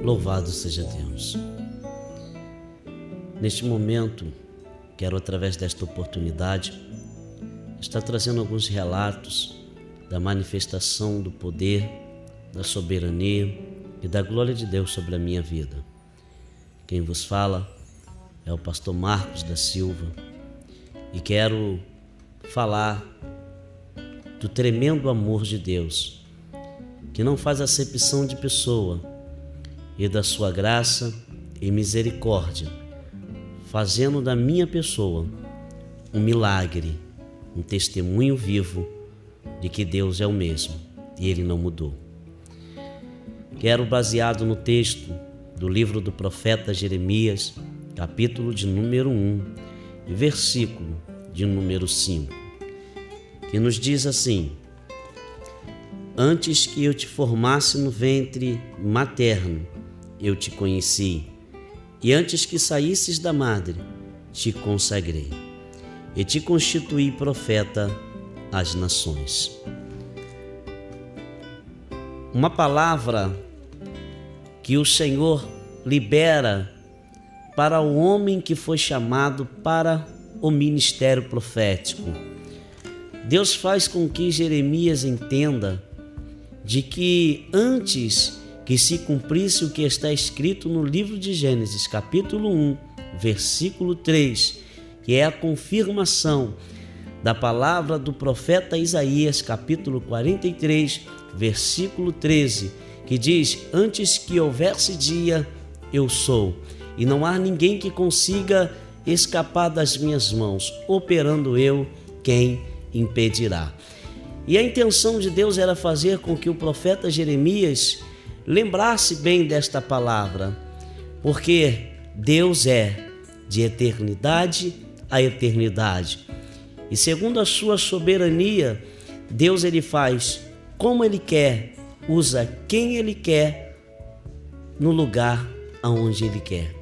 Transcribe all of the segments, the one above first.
Louvado seja Deus. Neste momento, quero, através desta oportunidade, estar trazendo alguns relatos da manifestação do poder, da soberania e da glória de Deus sobre a minha vida. Quem vos fala é o pastor Marcos da Silva e quero falar do tremendo amor de Deus, que não faz acepção de pessoa, e da sua graça e misericórdia, fazendo da minha pessoa um milagre, um testemunho vivo de que Deus é o mesmo e Ele não mudou. Quero, baseado no texto do livro do profeta Jeremias, capítulo de número 1 e versículo de número 5, que nos diz assim: antes que eu te formasse no ventre materno, eu te conheci, e antes que saísses da madre, te consagrei, e te constituí profeta às nações. Uma palavra que o Senhor libera para o homem que foi chamado para o ministério profético. Deus faz com que Jeremias entenda de que antes que se cumprisse o que está escrito no livro de Gênesis, capítulo 1, versículo 3, que é a confirmação da palavra do profeta Isaías, capítulo 43, versículo 13, que diz: antes que houvesse dia, eu sou, e não há ninguém que consiga escapar das minhas mãos, operando eu, quem impedirá? E a intenção de Deus era fazer com que o profeta Jeremias lembrasse bem desta palavra, porque Deus é de eternidade a eternidade, e segundo a sua soberania, Deus ele faz como ele quer, usa quem ele quer, no lugar aonde ele quer.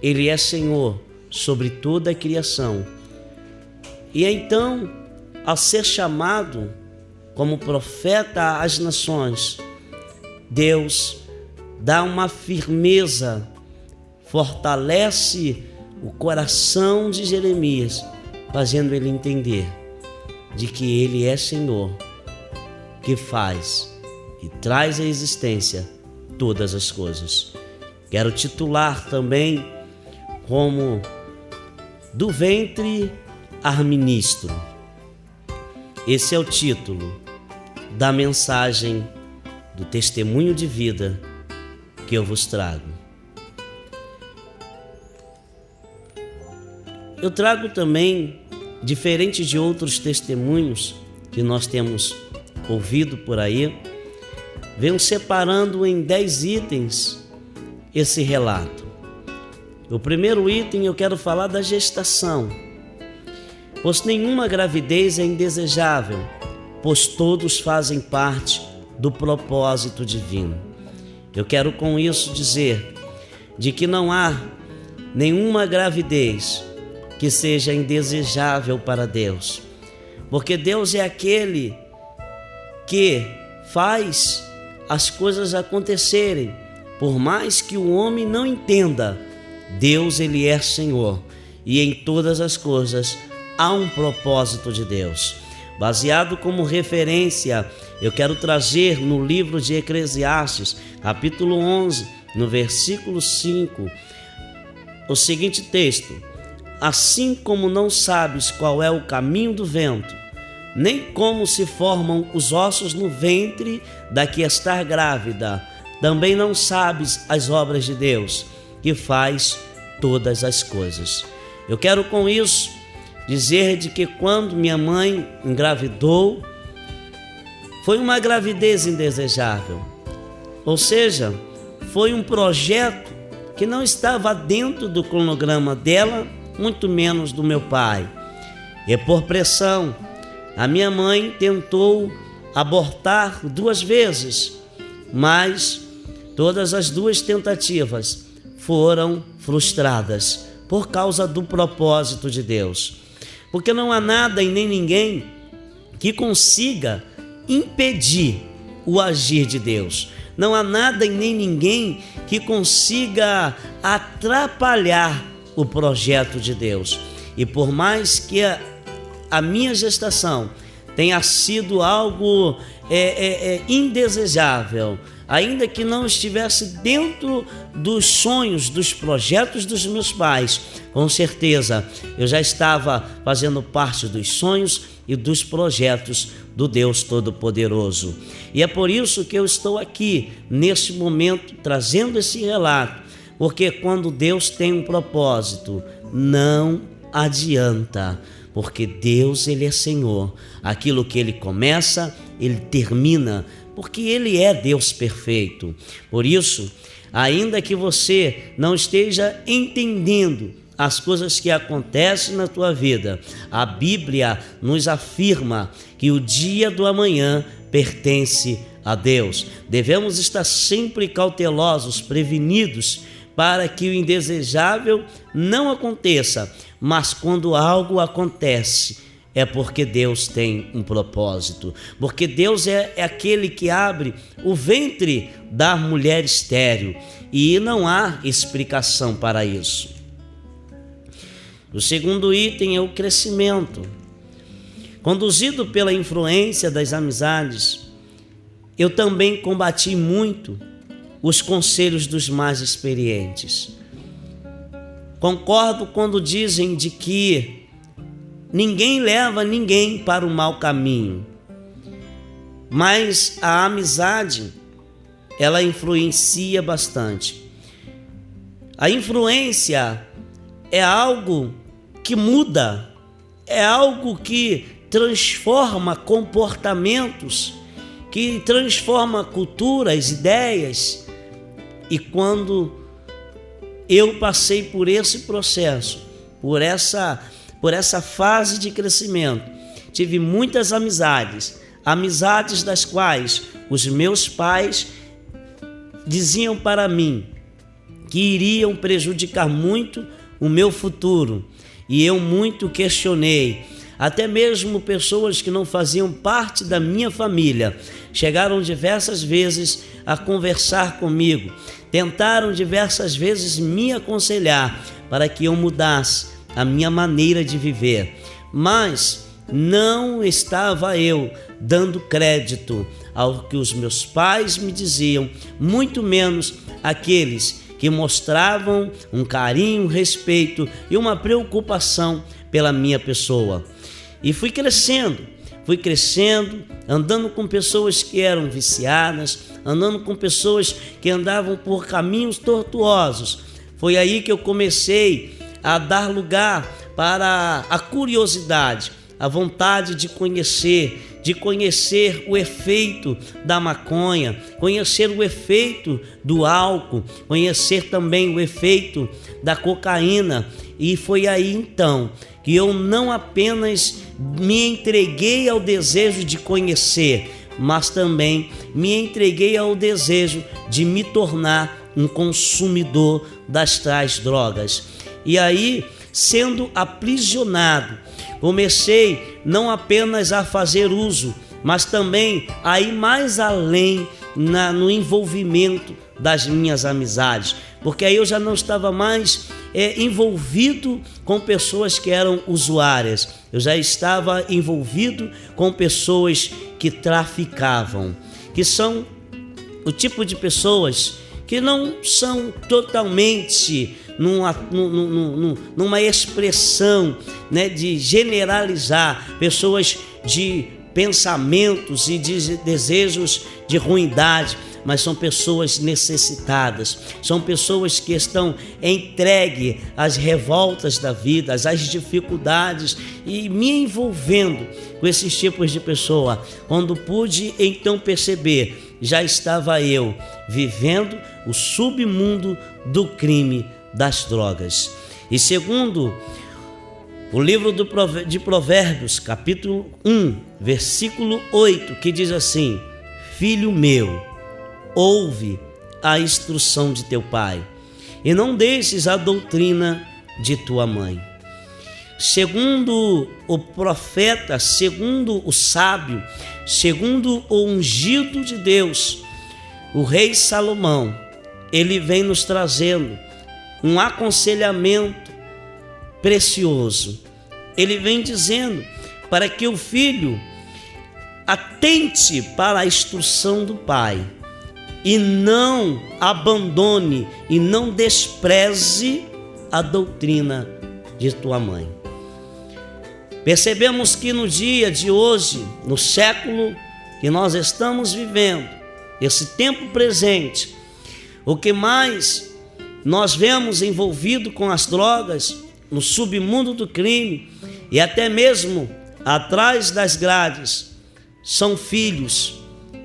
Ele é Senhor sobre toda a criação. E então, ao ser chamado como profeta às nações, Deus dá uma firmeza, fortalece o coração de Jeremias, fazendo ele entender de que ele é Senhor, que faz e traz à existência todas as coisas. Quero titular também como do ventre ao ministro. Esse é o título da mensagem do testemunho de vida que eu vos trago. Eu trago também, diferente de outros testemunhos que nós temos ouvido por aí, venho separando em 10 itens esse relato. O primeiro item eu quero falar da gestação, pois nenhuma gravidez é indesejável, pois todos fazem parte do propósito divino. Eu quero com isso dizer de que não há nenhuma gravidez que seja indesejável para Deus, porque Deus é aquele que faz as coisas acontecerem, por mais que o homem não entenda. Deus ele é Senhor, e em todas as coisas há um propósito de Deus. Baseado como referência, eu quero trazer no livro de Eclesiastes, capítulo 11, no versículo 5, o seguinte texto: assim como não sabes qual é o caminho do vento, nem como se formam os ossos no ventre da que está grávida, também não sabes as obras de Deus, que faz todas as coisas. Eu quero com isso dizer de que quando minha mãe engravidou, foi uma gravidez indesejável, ou seja, foi um projeto que não estava dentro do cronograma dela, muito menos do meu pai. E por pressão, a minha mãe tentou abortar 2 vezes, mas todas as 2 tentativas foram frustradas por causa do propósito de Deus. Porque não há nada e nem ninguém que consiga impedir o agir de Deus. Não há nada e nem ninguém que consiga atrapalhar o projeto de Deus. E por mais que a minha gestação tenha sido algo indesejável, ainda que não estivesse dentro dos sonhos, dos projetos dos meus pais, com certeza eu já estava fazendo parte dos sonhos e dos projetos do Deus Todo-Poderoso. E é por isso que eu estou aqui, nesse momento, trazendo esse relato, porque quando Deus tem um propósito, não adianta, porque Deus, Ele é Senhor. Aquilo que Ele começa, Ele termina, porque Ele é Deus perfeito. Por isso, ainda que você não esteja entendendo as coisas que acontecem na tua vida, a Bíblia nos afirma que o dia do amanhã pertence a Deus. Devemos estar sempre cautelosos, prevenidos, para que o indesejável não aconteça, mas quando algo acontece, é porque Deus tem um propósito, porque Deus é aquele que abre o ventre da mulher estéril, e não há explicação para isso. O segundo item é o crescimento. Conduzido pela influência das amizades, eu também combati muito os conselhos dos mais experientes. Concordo quando dizem de que ninguém leva ninguém para o mau caminho, mas a amizade, ela influencia bastante. A influência é algo que muda, é algo que transforma comportamentos, que transforma culturas, ideias. E quando eu passei por esse processo, por essa fase de crescimento, tive muitas amizades das quais os meus pais diziam para mim que iriam prejudicar muito o meu futuro, e eu muito questionei. Até mesmo pessoas que não faziam parte da minha família chegaram diversas vezes a conversar comigo, tentaram diversas vezes me aconselhar para que eu mudasse a minha maneira de viver, mas não estava eu dando crédito ao que os meus pais me diziam, muito menos aqueles que mostravam um carinho, um respeito e uma preocupação pela minha pessoa. E fui crescendo, andando com pessoas que eram viciadas, andando com pessoas que andavam por caminhos tortuosos. Foi aí que eu comecei a dar lugar para a curiosidade, a vontade de conhecer o efeito da maconha, conhecer o efeito do álcool, conhecer também o efeito da cocaína. E foi aí então que eu não apenas me entreguei ao desejo de conhecer, mas também me entreguei ao desejo de me tornar um consumidor das tais drogas. E aí, sendo aprisionado, comecei não apenas a fazer uso, mas também a ir mais além no envolvimento das minhas amizades, porque aí eu já não estava mais envolvido com pessoas que eram usuárias, eu já estava envolvido com pessoas que traficavam, que são o tipo de pessoas que não são totalmente numa expressão, né, de generalizar, pessoas de pensamentos e de desejos de ruindade, mas são pessoas necessitadas, são pessoas que estão entregues às revoltas da vida, às dificuldades, e me envolvendo com esses tipos de pessoa. Quando pude então perceber, já estava eu vivendo o submundo do crime das drogas. E segundo o livro de Provérbios, capítulo 1, versículo 8, que diz assim: Filho meu, ouve a instrução de teu pai, e não deixes a doutrina de tua mãe. segundo o profeta, segundo o sábio, segundo o ungido de Deus, o rei Salomão, ele vem nos trazendo um aconselhamento precioso. Ele vem dizendo para que o filho atente para a instrução do pai e não abandone e não despreze a doutrina de tua mãe. Percebemos que no dia de hoje, no século que nós estamos vivendo, esse tempo presente, o que mais nós vemos envolvido com as drogas, no submundo do crime e até mesmo atrás das grades, são filhos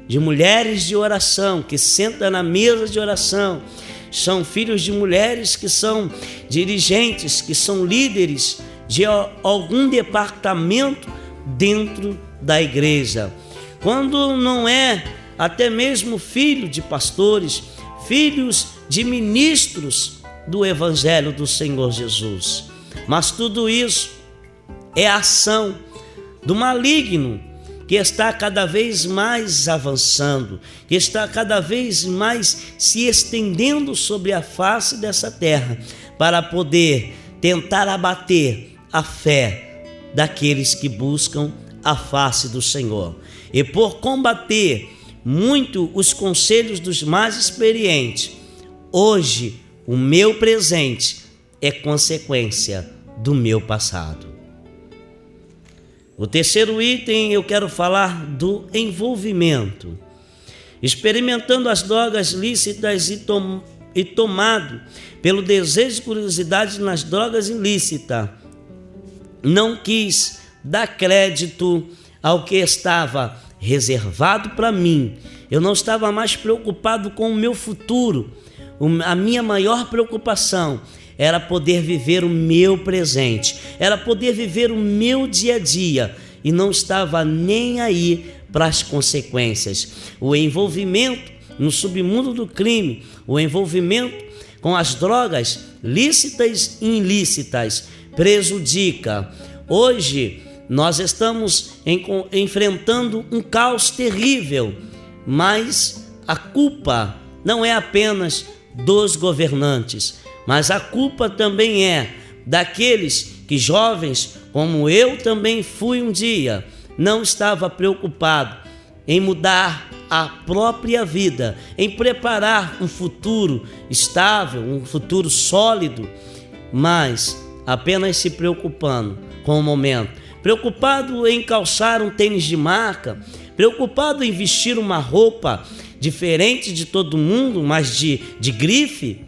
de mulheres de oração que sentam na mesa de oração, são filhos de mulheres que são dirigentes, que são líderes de algum departamento dentro da igreja. Quando não é até mesmo filho de pastores, filhos de ministros do Evangelho do Senhor Jesus. Mas tudo isso é a ação do maligno que está cada vez mais avançando, que está cada vez mais se estendendo sobre a face dessa terra, para poder tentar abater a fé daqueles que buscam a face do Senhor. E por combater muito os conselhos dos mais experientes, hoje o meu presente é consequência do meu passado. O terceiro item, eu quero falar do envolvimento. Experimentando as drogas lícitas e tomado pelo desejo e curiosidade nas drogas ilícitas, não quis dar crédito ao que estava reservado para mim. Eu não estava mais preocupado com o meu futuro. A minha maior preocupação era poder viver o meu presente, era poder viver o meu dia a dia, e não estava nem aí para as consequências. O envolvimento no submundo do crime, o envolvimento com as drogas lícitas e ilícitas prejudica. Hoje nós estamos enfrentando um caos terrível, mas a culpa não é apenas dos governantes, mas a culpa também é daqueles que, jovens como eu também fui um dia, não estava preocupado em mudar a própria vida, em preparar um futuro estável, um futuro sólido, mas apenas se preocupando com o momento, preocupado em calçar um tênis de marca, preocupado em vestir uma roupa diferente de todo mundo, mas de grife,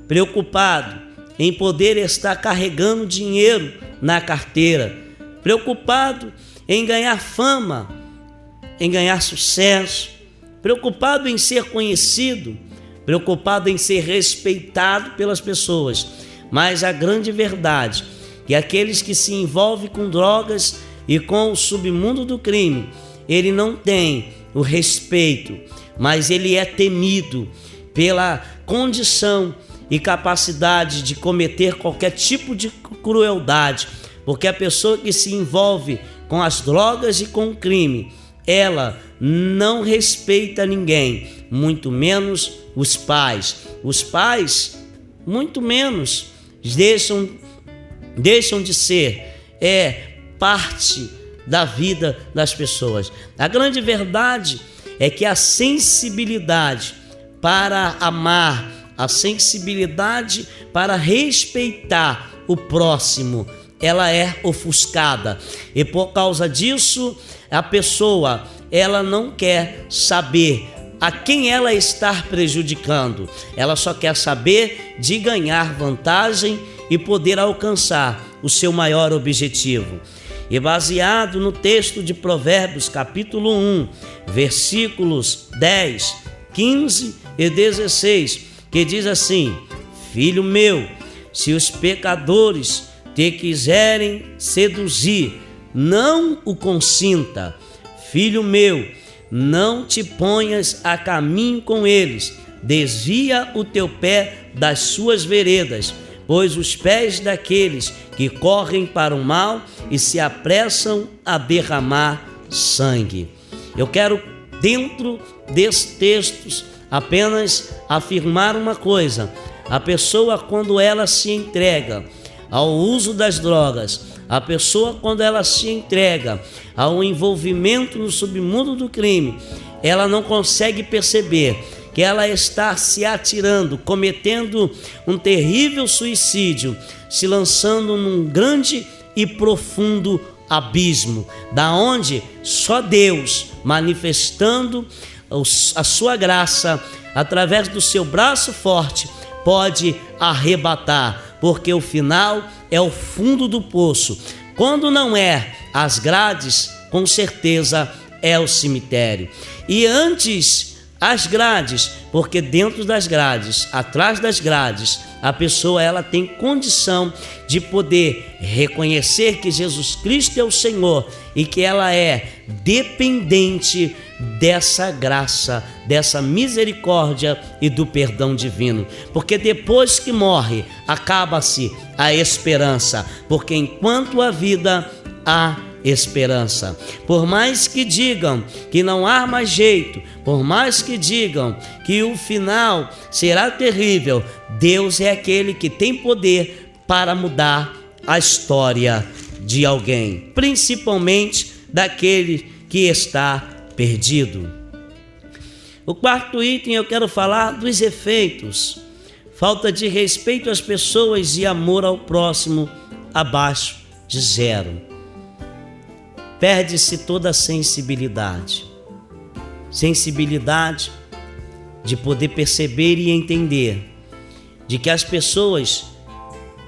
preocupado em poder estar carregando dinheiro na carteira, preocupado em ganhar fama, em ganhar sucesso, preocupado em ser conhecido, preocupado em ser respeitado pelas pessoas. Mas a grande verdade é que aqueles que se envolvem com drogas e com o submundo do crime, ele não tem o respeito, mas ele é temido pela condição e capacidade de cometer qualquer tipo de crueldade, porque a pessoa que se envolve com as drogas e com o crime, ela não respeita ninguém, muito menos os pais. Os pais, muito menos, deixam de ser parte da vida das pessoas. A grande verdade é que a sensibilidade para amar, a sensibilidade para respeitar o próximo, ela é ofuscada. E por causa disso, a pessoa, ela não quer saber a quem ela está prejudicando. Ela só quer saber de ganhar vantagem e poder alcançar o seu maior objetivo. E baseado no texto de Provérbios, capítulo 1, versículos 10, 15 e 16, que diz assim: filho meu, se os pecadores te quiserem seduzir, não o consinta. Filho meu, não te ponhas a caminho com eles, desvia o teu pé das suas veredas, pois os pés daqueles que correm para o mal e se apressam a derramar sangue. Eu quero, dentro desses textos, apenas afirmar uma coisa: a pessoa, quando ela se entrega ao uso das drogas, a pessoa, quando ela se entrega ao envolvimento no submundo do crime, ela não consegue perceber que ela está se atirando, cometendo um terrível suicídio, se lançando num grande e profundo abismo, da onde só Deus, manifestando a sua graça através do seu braço forte, pode arrebatar, porque o final é o fundo do poço. Quando não é as grades, com certeza é o cemitério. E antes as grades, porque dentro das grades, atrás das grades, a pessoa ela tem condição de poder reconhecer que Jesus Cristo é o Senhor e que ela é dependente dessa graça, dessa misericórdia e do perdão divino. Porque depois que morre, acaba-se a esperança, porque enquanto há vida, há esperança. Por mais que digam que não há mais jeito, por mais que digam que o final será terrível, Deus é aquele que tem poder para mudar a história de alguém, principalmente daquele que está perdido. O quarto item, eu quero falar dos efeitos: falta de respeito às pessoas e amor ao próximo abaixo de zero. Perde-se toda a sensibilidade de poder perceber e entender de que as pessoas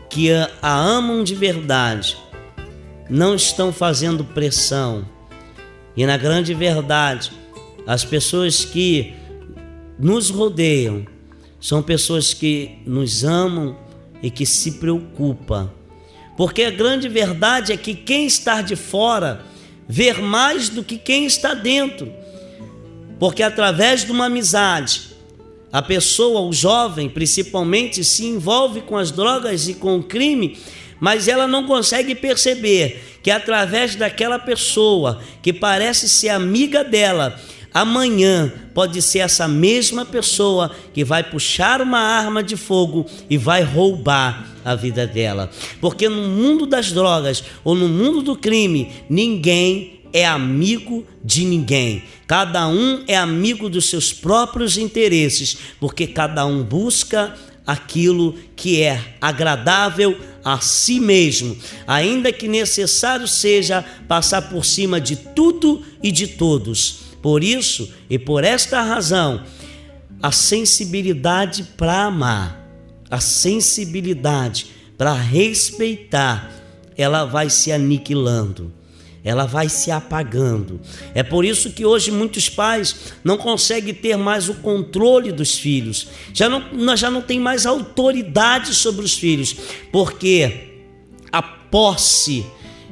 que a amam de verdade não estão fazendo pressão. E na grande verdade, as pessoas que nos rodeiam são pessoas que nos amam e que se preocupam. Porque a grande verdade é que quem está de fora vê mais do que quem está dentro. Porque através de uma amizade, a pessoa, o jovem principalmente, se envolve com as drogas e com o crime, mas ela não consegue perceber que através daquela pessoa que parece ser amiga dela, amanhã pode ser essa mesma pessoa que vai puxar uma arma de fogo e vai roubar a vida dela. Porque no mundo das drogas ou no mundo do crime, ninguém é amigo de ninguém. Cada um é amigo dos seus próprios interesses, porque cada um busca aquilo que é agradável a si mesmo, ainda que necessário seja passar por cima de tudo e de todos. Por isso e por esta razão, a sensibilidade para amar, a sensibilidade para respeitar, ela vai se aniquilando, ela vai se apagando. É por isso que hoje muitos pais não conseguem ter mais o controle dos filhos, já não tem mais autoridade sobre os filhos, porque a posse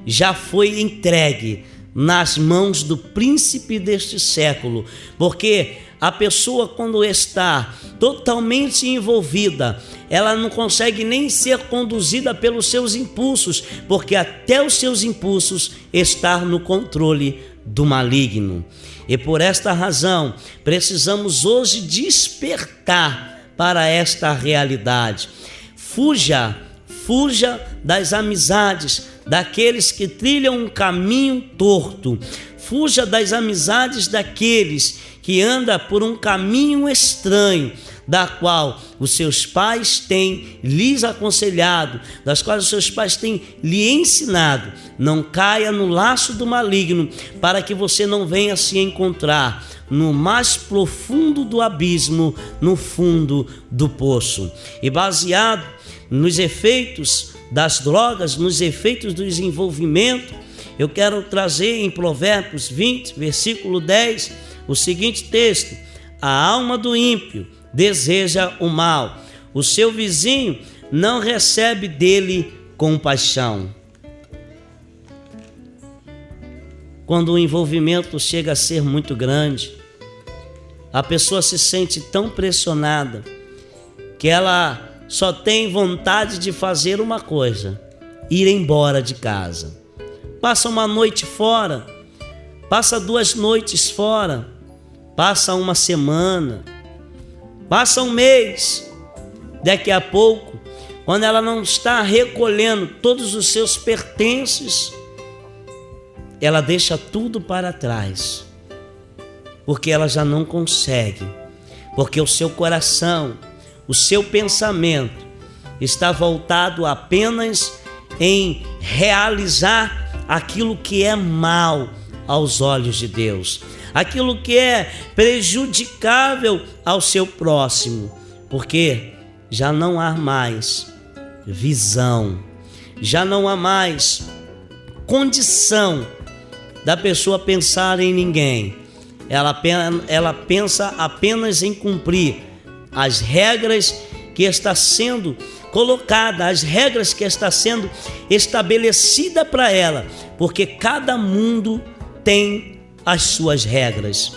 já foi entregue nas mãos do príncipe deste século. Porque a pessoa, quando está totalmente envolvida, ela não consegue nem ser conduzida pelos seus impulsos, porque até os seus impulsos estão no controle do maligno. E por esta razão, precisamos hoje despertar para esta realidade. Fuja das amizades daqueles que trilham um caminho torto. Fuja das amizades daqueles que andam por um caminho estranho, da qual os seus pais têm lhes aconselhado, das quais os seus pais têm lhe ensinado. Não caia no laço do maligno, para que você não venha se encontrar no mais profundo do abismo, no fundo do poço. E baseado nos efeitos das drogas, nos efeitos do desenvolvimento, eu quero trazer em Provérbios 20, versículo 10, o seguinte texto: a alma do ímpio deseja o mal, o seu vizinho não recebe dele compaixão. Quando o envolvimento chega a ser muito grande, a pessoa se sente tão pressionada que ela só tem vontade de fazer uma coisa: ir embora de casa. Passa uma noite fora, passa 2 noites fora, passa uma semana, passa um mês. Daqui a pouco, quando ela não está recolhendo todos os seus pertences, ela deixa tudo para trás, porque ela já não consegue, porque o seu coração, o seu pensamento está voltado apenas em realizar aquilo que é mal aos olhos de Deus, aquilo que é prejudicável ao seu próximo, porque já não há mais visão, já não há mais condição da pessoa pensar em ninguém. Ela pensa apenas em cumprir as regras que está sendo colocada, as regras que está sendo estabelecida para ela, porque cada mundo tem as suas regras.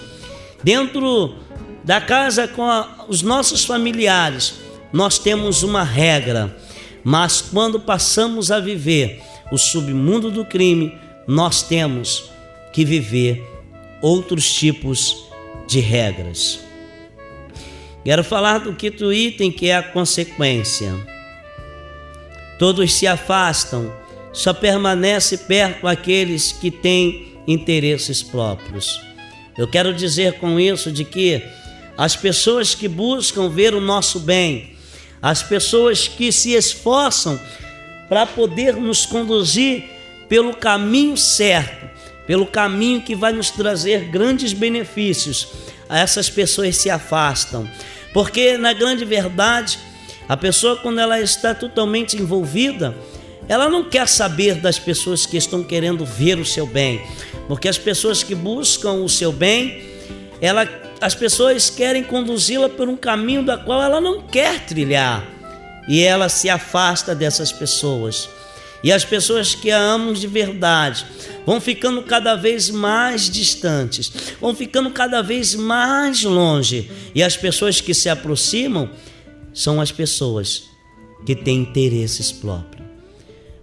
Dentro da casa com os nossos familiares, nós temos uma regra, mas quando passamos a viver o submundo do crime, nós temos que viver outros tipos de regras. Quero falar do quinto item, que é a consequência. Todos se afastam, só permanece perto aqueles que têm interesses próprios. Eu quero dizer com isso de que as pessoas que buscam ver o nosso bem, as pessoas que se esforçam para poder nos conduzir pelo caminho certo, pelo caminho que vai nos trazer grandes benefícios, essas pessoas se afastam, porque na grande verdade, a pessoa, quando ela está totalmente envolvida, ela não quer saber das pessoas que estão querendo ver o seu bem, porque as pessoas que buscam o seu bem, as pessoas querem conduzi-la por um caminho da qual ela não quer trilhar, e ela se afasta dessas pessoas. E as pessoas que a amam de verdade vão ficando cada vez mais distantes, vão ficando cada vez mais longe, e as pessoas que se aproximam são as pessoas que têm interesses próprios.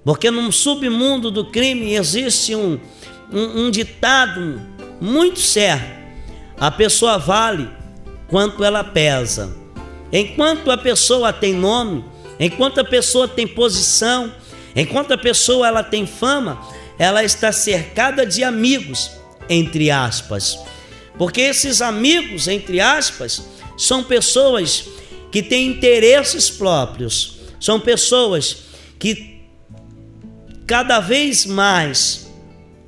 Porque no submundo do crime existe um ditado muito certo: a pessoa vale quanto ela pesa. Enquanto a pessoa tem nome, enquanto a pessoa tem posição, enquanto a pessoa ela tem fama, ela está cercada de amigos, entre aspas. Porque esses amigos, entre aspas, são pessoas que têm interesses próprios, são pessoas que cada vez mais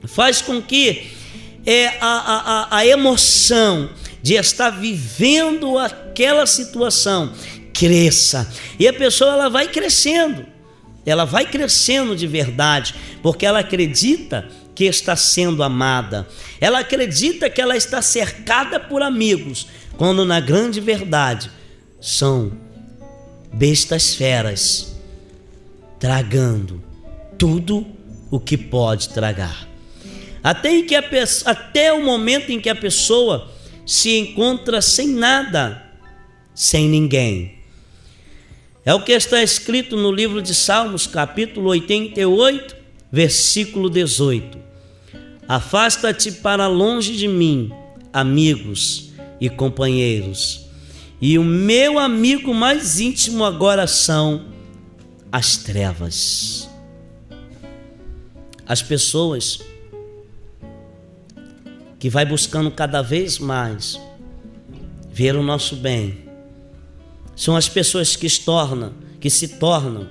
faz com que a emoção de estar vivendo aquela situação cresça, e a pessoa ela vai crescendo de verdade, porque ela acredita que está sendo amada, ela acredita que ela está cercada por amigos, quando na grande verdade são bestas feras tragando tudo o que pode tragar, até o momento em que a pessoa se encontra sem nada, sem ninguém. É o que está escrito no livro de Salmos, capítulo 88, versículo 18: afasta-te para longe de mim, amigos e companheiros, e o meu amigo mais íntimo agora são as trevas. As pessoas que vai buscando cada vez mais ver o nosso bem são as pessoas que se tornam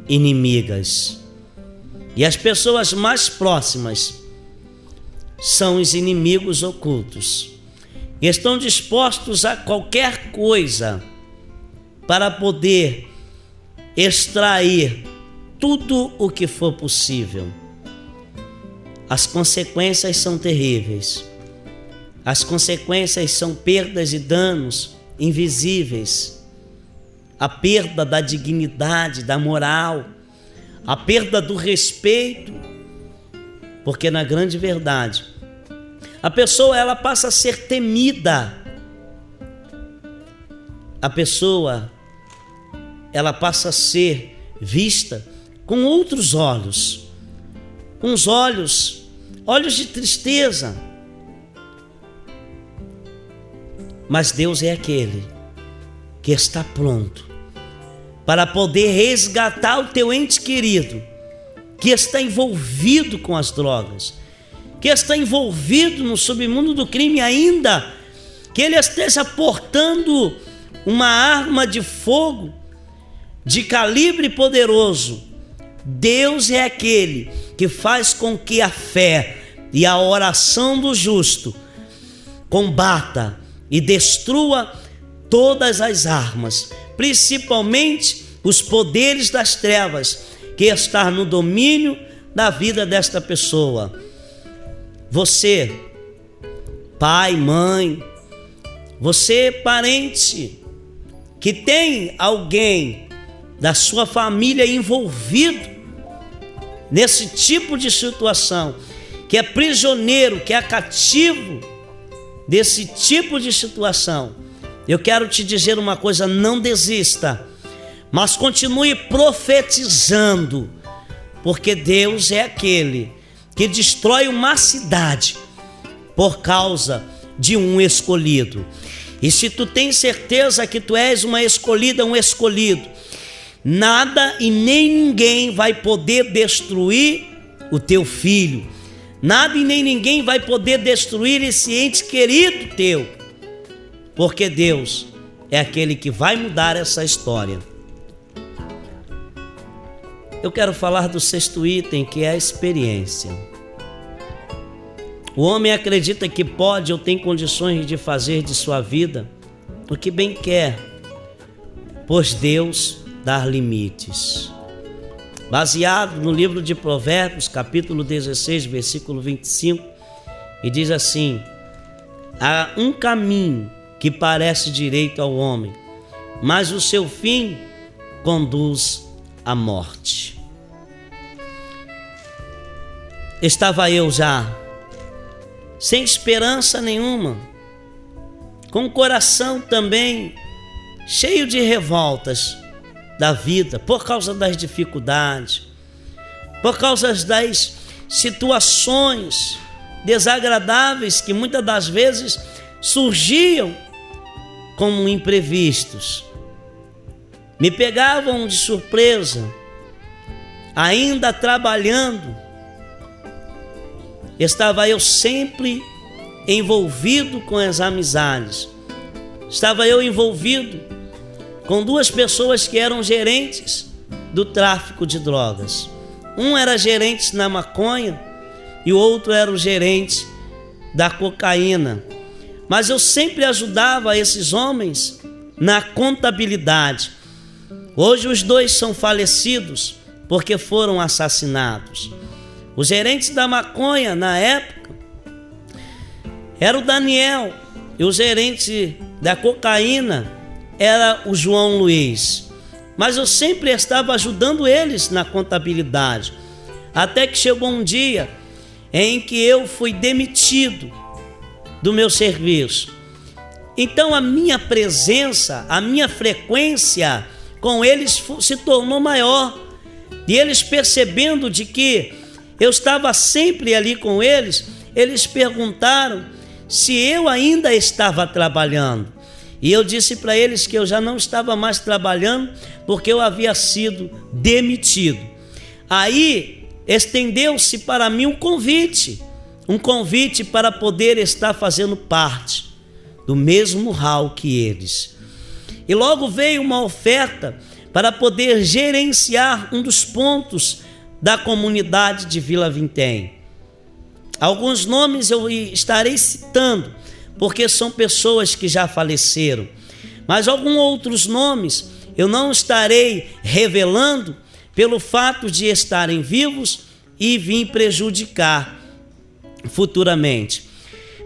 inimigas. E as pessoas mais próximas são os inimigos ocultos. E estão dispostos a qualquer coisa para poder extrair tudo o que for possível. As consequências são terríveis. As consequências são perdas e danos invisíveis. A perda da dignidade, da moral, a perda do respeito, porque na grande verdade, a pessoa ela passa a ser temida. A pessoa ela passa a ser vista com outros olhos, com os olhos de tristeza. Mas Deus é aquele que está pronto para poder resgatar o teu ente querido, que está envolvido com as drogas, que está envolvido no submundo do crime, ainda que ele esteja portando uma arma de fogo de calibre poderoso. Deus é aquele que faz com que a fé e a oração do justo combata e destrua todas as armas, principalmente os poderes das trevas que estão no domínio da vida desta pessoa. Você, pai, mãe, você, parente, que tem alguém da sua família envolvido nesse tipo de situação, que é prisioneiro, que é cativo desse tipo de situação, eu quero te dizer uma coisa: não desista, mas continue profetizando, porque Deus é aquele que destrói uma cidade por causa de um escolhido. E se tu tens certeza que tu és uma escolhida, um escolhido, nada e nem ninguém vai poder destruir o teu filho, nada e nem ninguém vai poder destruir esse ente querido teu, porque Deus é aquele que vai mudar essa história. Eu quero falar do sexto item, que é a experiência. O homem acredita que pode ou tem condições de fazer de sua vida o que bem quer, pois Deus dá limites. Baseado no livro de Provérbios, capítulo 16, versículo 25, e diz assim: há um caminho que parece direito ao homem, mas o seu fim conduz à morte. Estava eu já sem esperança nenhuma, com o coração também cheio de revoltas da vida, por causa das dificuldades, por causa das situações desagradáveis que muitas das vezes surgiam como imprevistos, me pegavam de surpresa. Ainda trabalhando, estava eu sempre envolvido com as amizades, estava eu envolvido com duas pessoas que eram gerentes do tráfico de drogas. Um era gerente na maconha e o outro era o gerente da cocaína. Mas eu sempre ajudava esses homens na contabilidade. Hoje os dois são falecidos porque foram assassinados. O gerente da maconha na época era o Daniel e o gerente da cocaína era o João Luiz. Mas eu sempre estava ajudando eles na contabilidade, até que chegou um dia em que eu fui demitido do meu serviço. Então a minha presença, a minha frequência com eles se tornou maior, e eles, percebendo de que eu estava sempre ali com eles, eles perguntaram se eu ainda estava trabalhando. E eu disse para eles que eu já não estava mais trabalhando, porque eu havia sido demitido. Aí estendeu-se para mim um convite para poder estar fazendo parte do mesmo hall que eles. E logo veio uma oferta para poder gerenciar um dos pontos da comunidade de Vila Vintém. Alguns nomes eu estarei citando, porque são pessoas que já faleceram, mas alguns outros nomes eu não estarei revelando pelo fato de estarem vivos e vir prejudicar futuramente.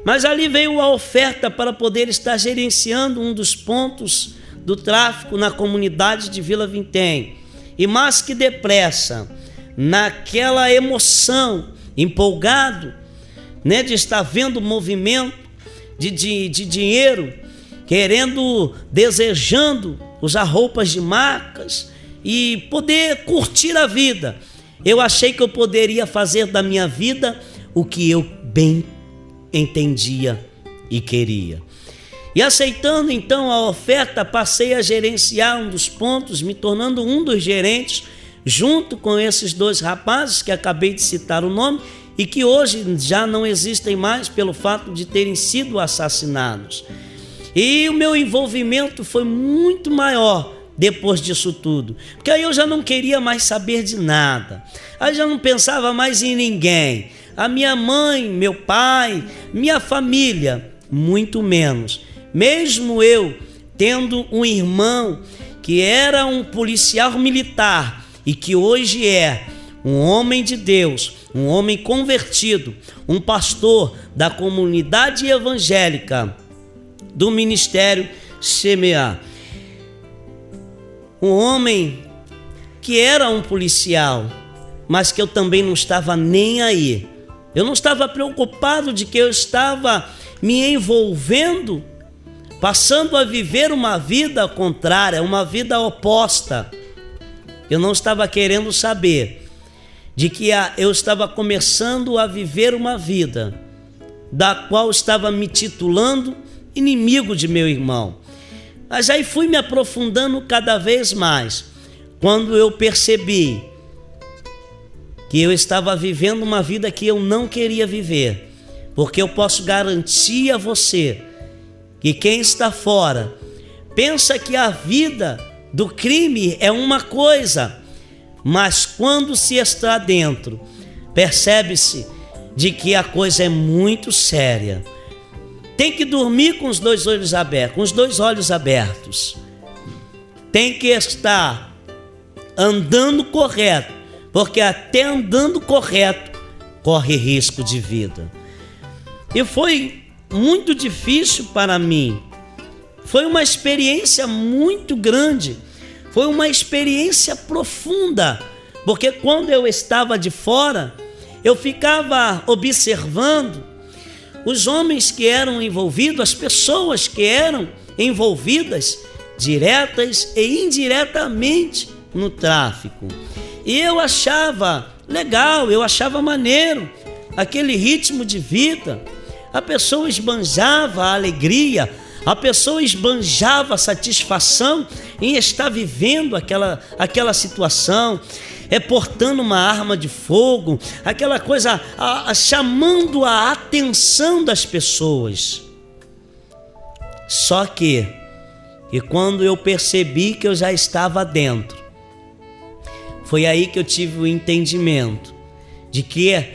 Mas ali veio a oferta para poder estar gerenciando um dos pontos do tráfico na comunidade de Vila Vintém. E mais que depressa, naquela emoção, empolgado, de estar vendo o movimento de dinheiro, desejando usar roupas de marcas e poder curtir a vida. Eu achei que eu poderia fazer da minha vida o que eu bem entendia e queria. E aceitando então a oferta, passei a gerenciar um dos pontos, me tornando um dos gerentes, junto com esses dois rapazes que acabei de citar o nome e que hoje já não existem mais pelo fato de terem sido assassinados. E o meu envolvimento foi muito maior depois disso tudo, porque aí eu já não queria mais saber de nada, aí já não pensava mais em ninguém, a minha mãe, meu pai, minha família, muito menos. Mesmo eu tendo um irmão que era um policial militar e que hoje é um homem de Deus, um homem convertido, um pastor da comunidade evangélica do Ministério Semear, um homem que era um policial, mas que eu também não estava nem aí. Eu não estava preocupado de que eu estava me envolvendo, passando a viver uma vida contrária, uma vida oposta. Eu não estava querendo saber de que eu estava começando a viver uma vida da qual estava me titulando inimigo de meu irmão. Mas aí fui me aprofundando cada vez mais, quando eu percebi que eu estava vivendo uma vida que eu não queria viver, porque eu posso garantir a você que quem está fora pensa que a vida do crime é uma coisa, mas quando se está dentro, percebe-se de que a coisa é muito séria. Tem que dormir com os dois olhos abertos, tem que estar andando correto, porque até andando correto corre risco de vida. E foi muito difícil para mim, foi uma experiência muito grande, foi uma experiência profunda, porque quando eu estava de fora, eu ficava observando os homens que eram envolvidos, as pessoas que eram envolvidas diretas e indiretamente no tráfico. E eu achava legal, eu achava maneiro aquele ritmo de vida. A pessoa esbanjava a alegria, a pessoa esbanjava a satisfação em estar vivendo aquela situação, portando uma arma de fogo, aquela coisa chamando a atenção das pessoas. Só que quando eu percebi que eu já estava dentro, foi aí que eu tive o entendimento de que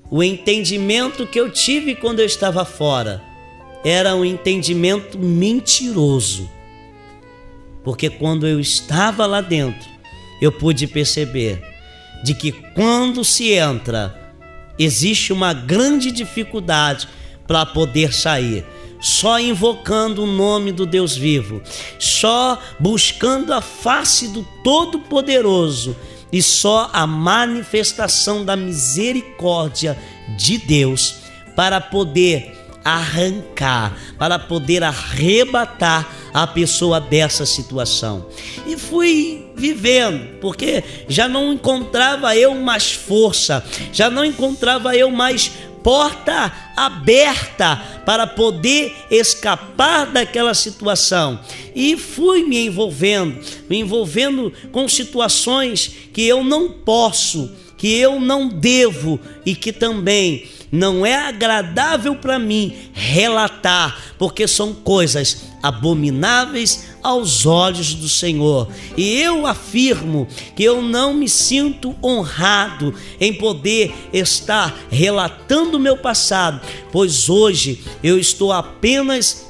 o entendimento que eu tive quando eu estava fora era um entendimento mentiroso, porque quando eu estava lá dentro, eu pude perceber de que quando se entra, existe uma grande dificuldade para poder sair. Só invocando o nome do Deus vivo, só buscando a face do Todo-Poderoso e só a manifestação da misericórdia de Deus para poder arrancar, para poder arrebatar a pessoa dessa situação. E fui vivendo, porque já não encontrava eu mais força, já não encontrava eu mais porta aberta para poder escapar daquela situação. E fui me envolvendo com situações que eu não posso, que eu não devo e que também não é agradável para mim relatar, porque são coisas abomináveis aos olhos do Senhor. E eu afirmo que eu não me sinto honrado em poder estar relatando o meu passado, pois hoje eu estou apenas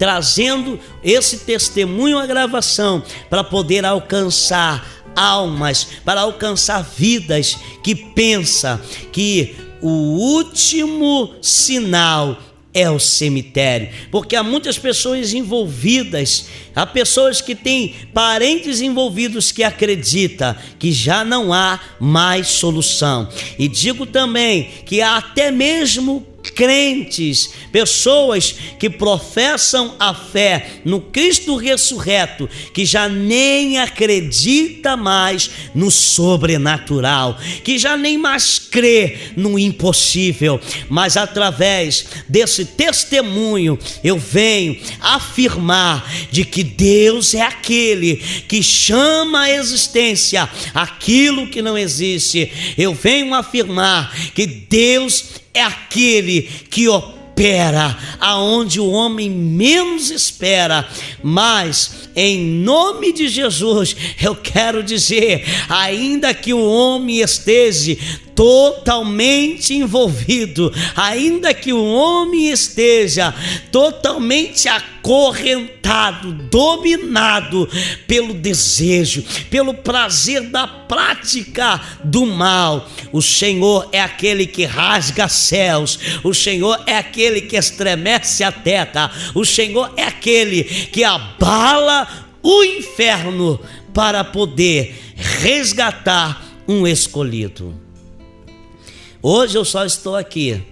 trazendo esse testemunho à gravação para poder alcançar almas, para alcançar vidas que pensam que o último sinal é o cemitério, porque há muitas pessoas envolvidas, há pessoas que têm parentes envolvidos que acreditam que já não há mais solução. E digo também que há até mesmo crentes, pessoas que professam a fé no Cristo ressurreto, que já nem acredita mais no sobrenatural, que já nem mais crê no impossível, mas através desse testemunho eu venho afirmar de que Deus é aquele que chama à existência aquilo que não existe. Eu venho afirmar que Deus é aquele que opera aonde o homem menos espera. Mas em nome de Jesus eu quero dizer, ainda que o homem esteja totalmente envolvido, ainda que o homem esteja totalmente acorrentado, dominado pelo desejo, pelo prazer da prática do mal, o Senhor é aquele que rasga céus, o Senhor é aquele que estremece a terra, o Senhor é aquele que abala o inferno para poder resgatar um escolhido. Hoje eu só estou aqui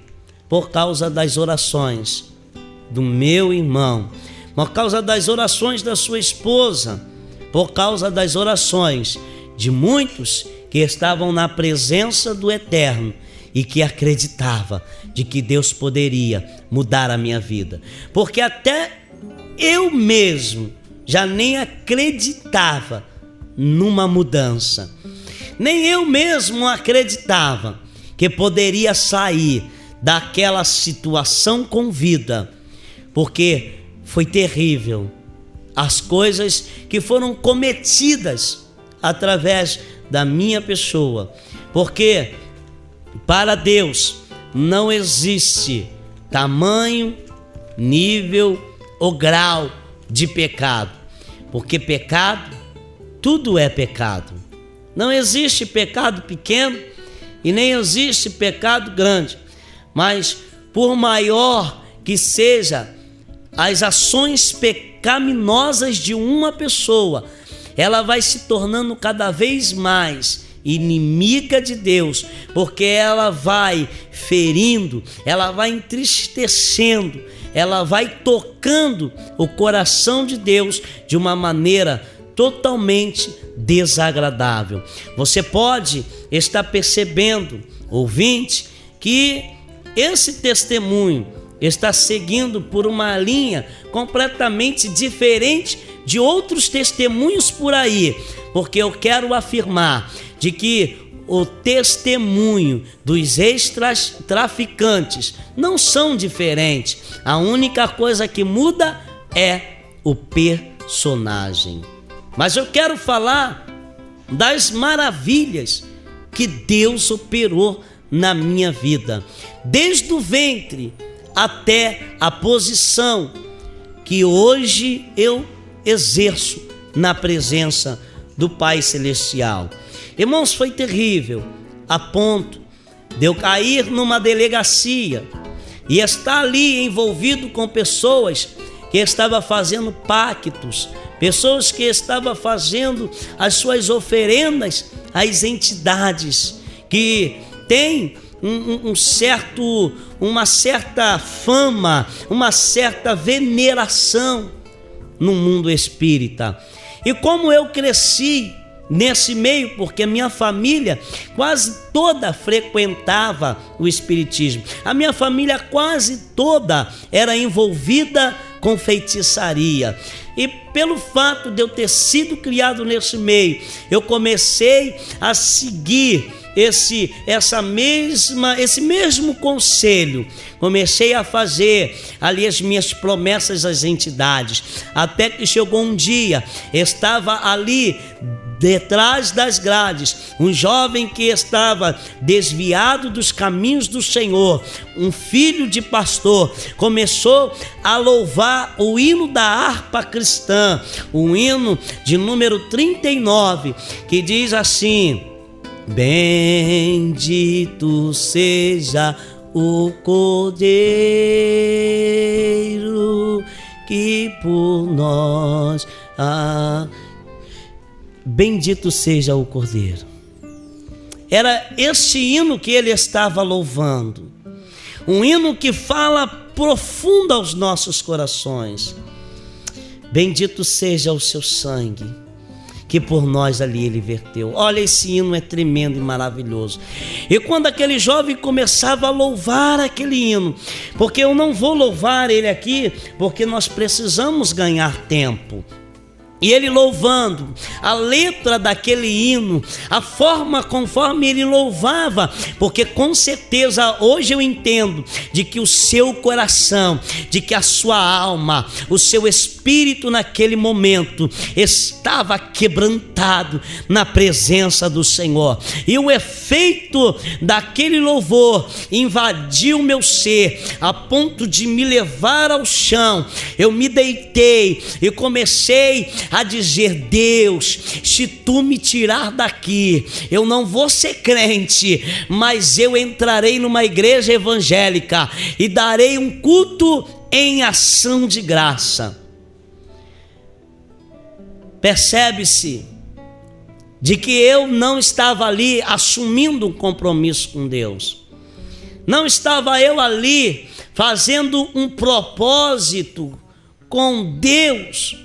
por causa das orações do meu irmão, por causa das orações da sua esposa, por causa das orações de muitos que estavam na presença do Eterno e que acreditava de que Deus poderia mudar a minha vida, porque até eu mesmo já nem acreditava numa mudança, nem eu mesmo acreditava que poderia sair daquela situação com vida, porque foi terrível as coisas que foram cometidas através da minha pessoa, porque para Deus não existe tamanho, nível ou grau de pecado, porque pecado, tudo é pecado, não existe pecado pequeno e nem existe pecado grande, mas por maior que seja as ações pecaminosas de uma pessoa, ela vai se tornando cada vez mais inimiga de Deus, porque ela vai ferindo, ela vai entristecendo, ela vai tocando o coração de Deus de uma maneira totalmente desagradável. Você pode estar percebendo, ouvinte, que esse testemunho está seguindo por uma linha completamente diferente de outros testemunhos por aí, porque eu quero afirmar de que o testemunho dos ex-traficantes não são diferentes. A única coisa que muda é o personagem. Mas eu quero falar das maravilhas que Deus operou na minha vida, desde o ventre até a posição que hoje eu exerço na presença do Pai Celestial. Irmãos, foi terrível, a ponto de eu cair numa delegacia e estar ali envolvido com pessoas que estavam fazendo pactos, pessoas que estavam fazendo as suas oferendas às entidades que têm uma certa fama, uma certa veneração no mundo espírita. E como eu cresci nesse meio, porque minha família quase toda frequentava o espiritismo, a minha família quase toda era envolvida com feitiçaria, e pelo fato de eu ter sido criado nesse meio, eu comecei a seguir esse mesmo conselho, comecei a fazer ali as minhas promessas às entidades, até que chegou um dia, estava ali detrás das grades, um jovem que estava desviado dos caminhos do Senhor, um filho de pastor, começou a louvar o hino da harpa cristã, o hino de número 39, que diz assim: bendito seja o Cordeiro que por nós bendito seja o Cordeiro. Era este hino que ele estava louvando. um hino que fala profundo aos nossos corações. Bendito seja o seu sangue, que por nós ali ele verteu. Olha, esse hino é tremendo e maravilhoso. E quando aquele jovem começava a louvar aquele hino, porque eu não vou louvar ele aqui, porque nós precisamos ganhar tempo. E ele louvando, a letra daquele hino, a forma conforme ele louvava, porque com certeza hoje eu entendo de que o seu coração, de que a sua alma, o seu espírito naquele momento estava quebrantado na presença do Senhor. E o efeito daquele louvor invadiu meu ser a ponto de me levar ao chão. Eu me deitei e comecei a dizer: Deus, se tu me tirar daqui, eu não vou ser crente, mas eu entrarei numa igreja evangélica e darei um culto em ação de graça. Percebe-se de que eu não estava ali assumindo um compromisso com Deus, não estava eu ali fazendo um propósito com Deus,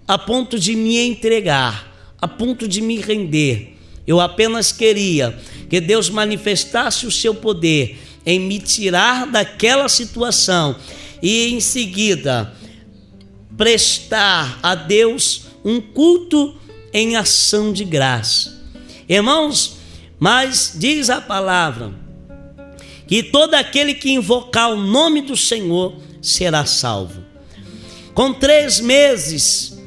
a ponto de me entregar, a ponto de me render. Eu apenas queria que Deus manifestasse o seu poder em me tirar daquela situação e em seguida prestar a Deus um culto em ação de graça. Irmãos, mas diz a palavra que todo aquele que invocar o nome do Senhor será salvo. Com 3 meses,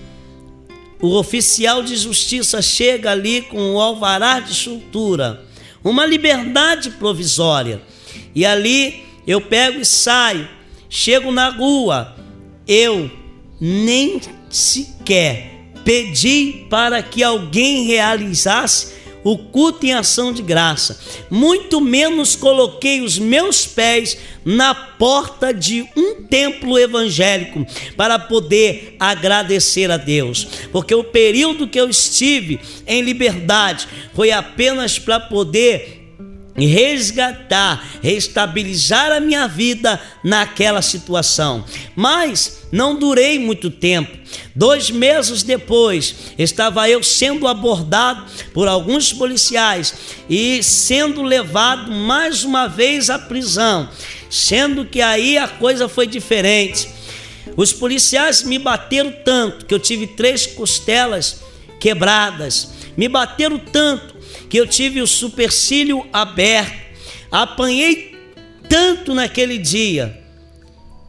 o oficial de justiça chega ali com o alvará de soltura, uma liberdade provisória. E ali eu pego e saio, chego na rua, eu nem sequer pedi para que alguém realizasse o culto em ação de graça, muito menos coloquei os meus pés na porta de um templo evangélico para poder agradecer a Deus, porque o período que eu estive em liberdade foi apenas para poder resgatar, restabilizar a minha vida naquela situação. Mas não durei muito tempo. 2 meses depois, estava eu sendo abordado por alguns policiais e sendo levado mais uma vez à prisão, sendo que aí a coisa foi diferente. Os policiais me bateram tanto que eu tive 3 costelas quebradas, me bateram tanto que eu tive o supercílio aberto, apanhei tanto naquele dia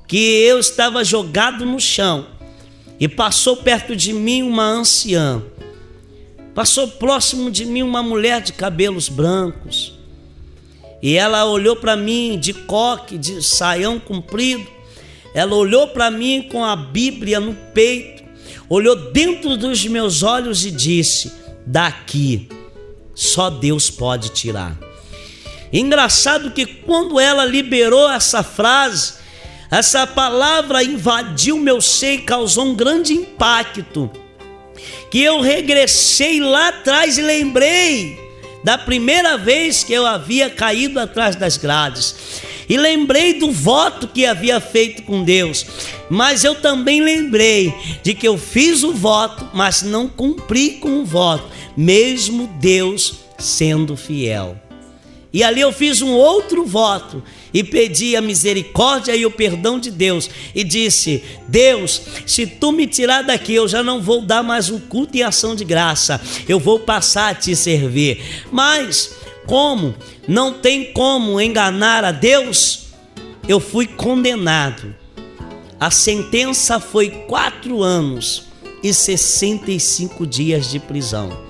que eu estava jogado no chão e passou perto de mim uma anciã, passou próximo de mim uma mulher de cabelos brancos e ela olhou para mim de coque, de saião comprido, ela olhou para mim com a Bíblia no peito, olhou dentro dos meus olhos e disse: daqui só Deus pode tirar. Engraçado que quando ela liberou essa frase, essa palavra invadiu meu ser e causou um grande impacto, que eu regressei lá atrás e lembrei da primeira vez que eu havia caído atrás das grades, e lembrei do voto que havia feito com Deus, mas eu também lembrei de que eu fiz o voto, mas não cumpri com o voto, mesmo Deus sendo fiel. E ali eu fiz um outro voto e pedi a misericórdia e o perdão de Deus e disse: Deus, se tu me tirar daqui, eu já não vou dar mais um culto em ação de graça, eu vou passar a te servir. Mas como não tem como enganar a Deus, eu fui condenado. A sentença foi 4 anos e 65 dias de prisão.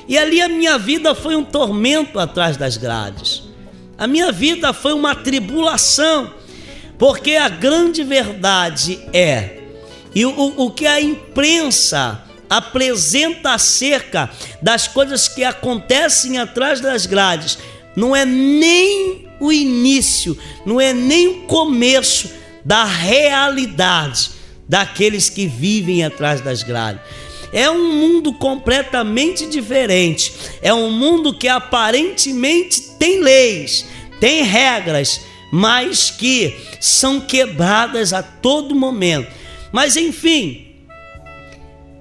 E ali a minha vida foi um tormento atrás das grades. A minha vida foi uma tribulação, porque a grande verdade é, e o que a imprensa apresenta acerca das coisas que acontecem atrás das grades, não é nem o início, não é nem o começo da realidade daqueles que vivem atrás das grades. É um mundo completamente diferente. É um mundo que aparentemente tem leis, tem regras, mas que são quebradas a todo momento. Mas enfim,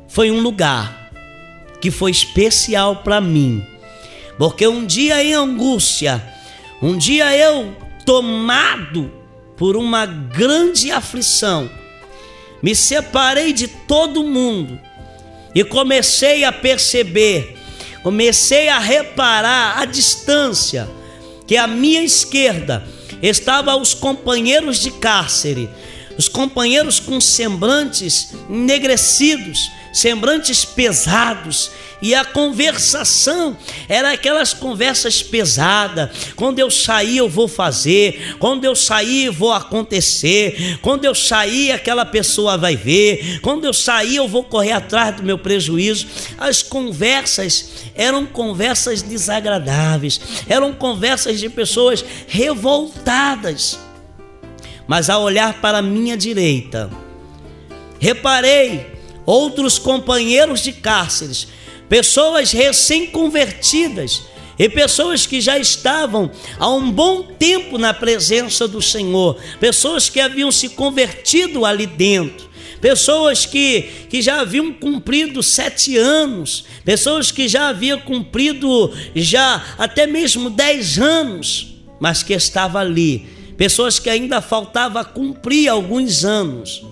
foi um lugar que foi especial para mim, porque um dia em angústia, um dia eu tomado por uma grande aflição, me separei de todo mundo e comecei a perceber, comecei a reparar a distância, que à minha esquerda estavam os companheiros de cárcere, os companheiros com semblantes enegrecidos, semblantes pesados, e a conversação era aquelas conversas pesadas. Quando eu sair eu vou fazer, quando eu sair vou acontecer, quando eu sair aquela pessoa vai ver, quando eu sair eu vou correr atrás do meu prejuízo. As conversas eram conversas desagradáveis, eram conversas de pessoas revoltadas. Mas ao olhar para a minha direita, reparei outros companheiros de cárceres, pessoas recém-convertidas e pessoas que já estavam há um bom tempo na presença do Senhor, pessoas que haviam se convertido ali dentro, pessoas que já haviam cumprido 7 anos, pessoas que já haviam cumprido já até mesmo 10 anos, mas que estavam ali, pessoas que ainda faltava cumprir alguns anos,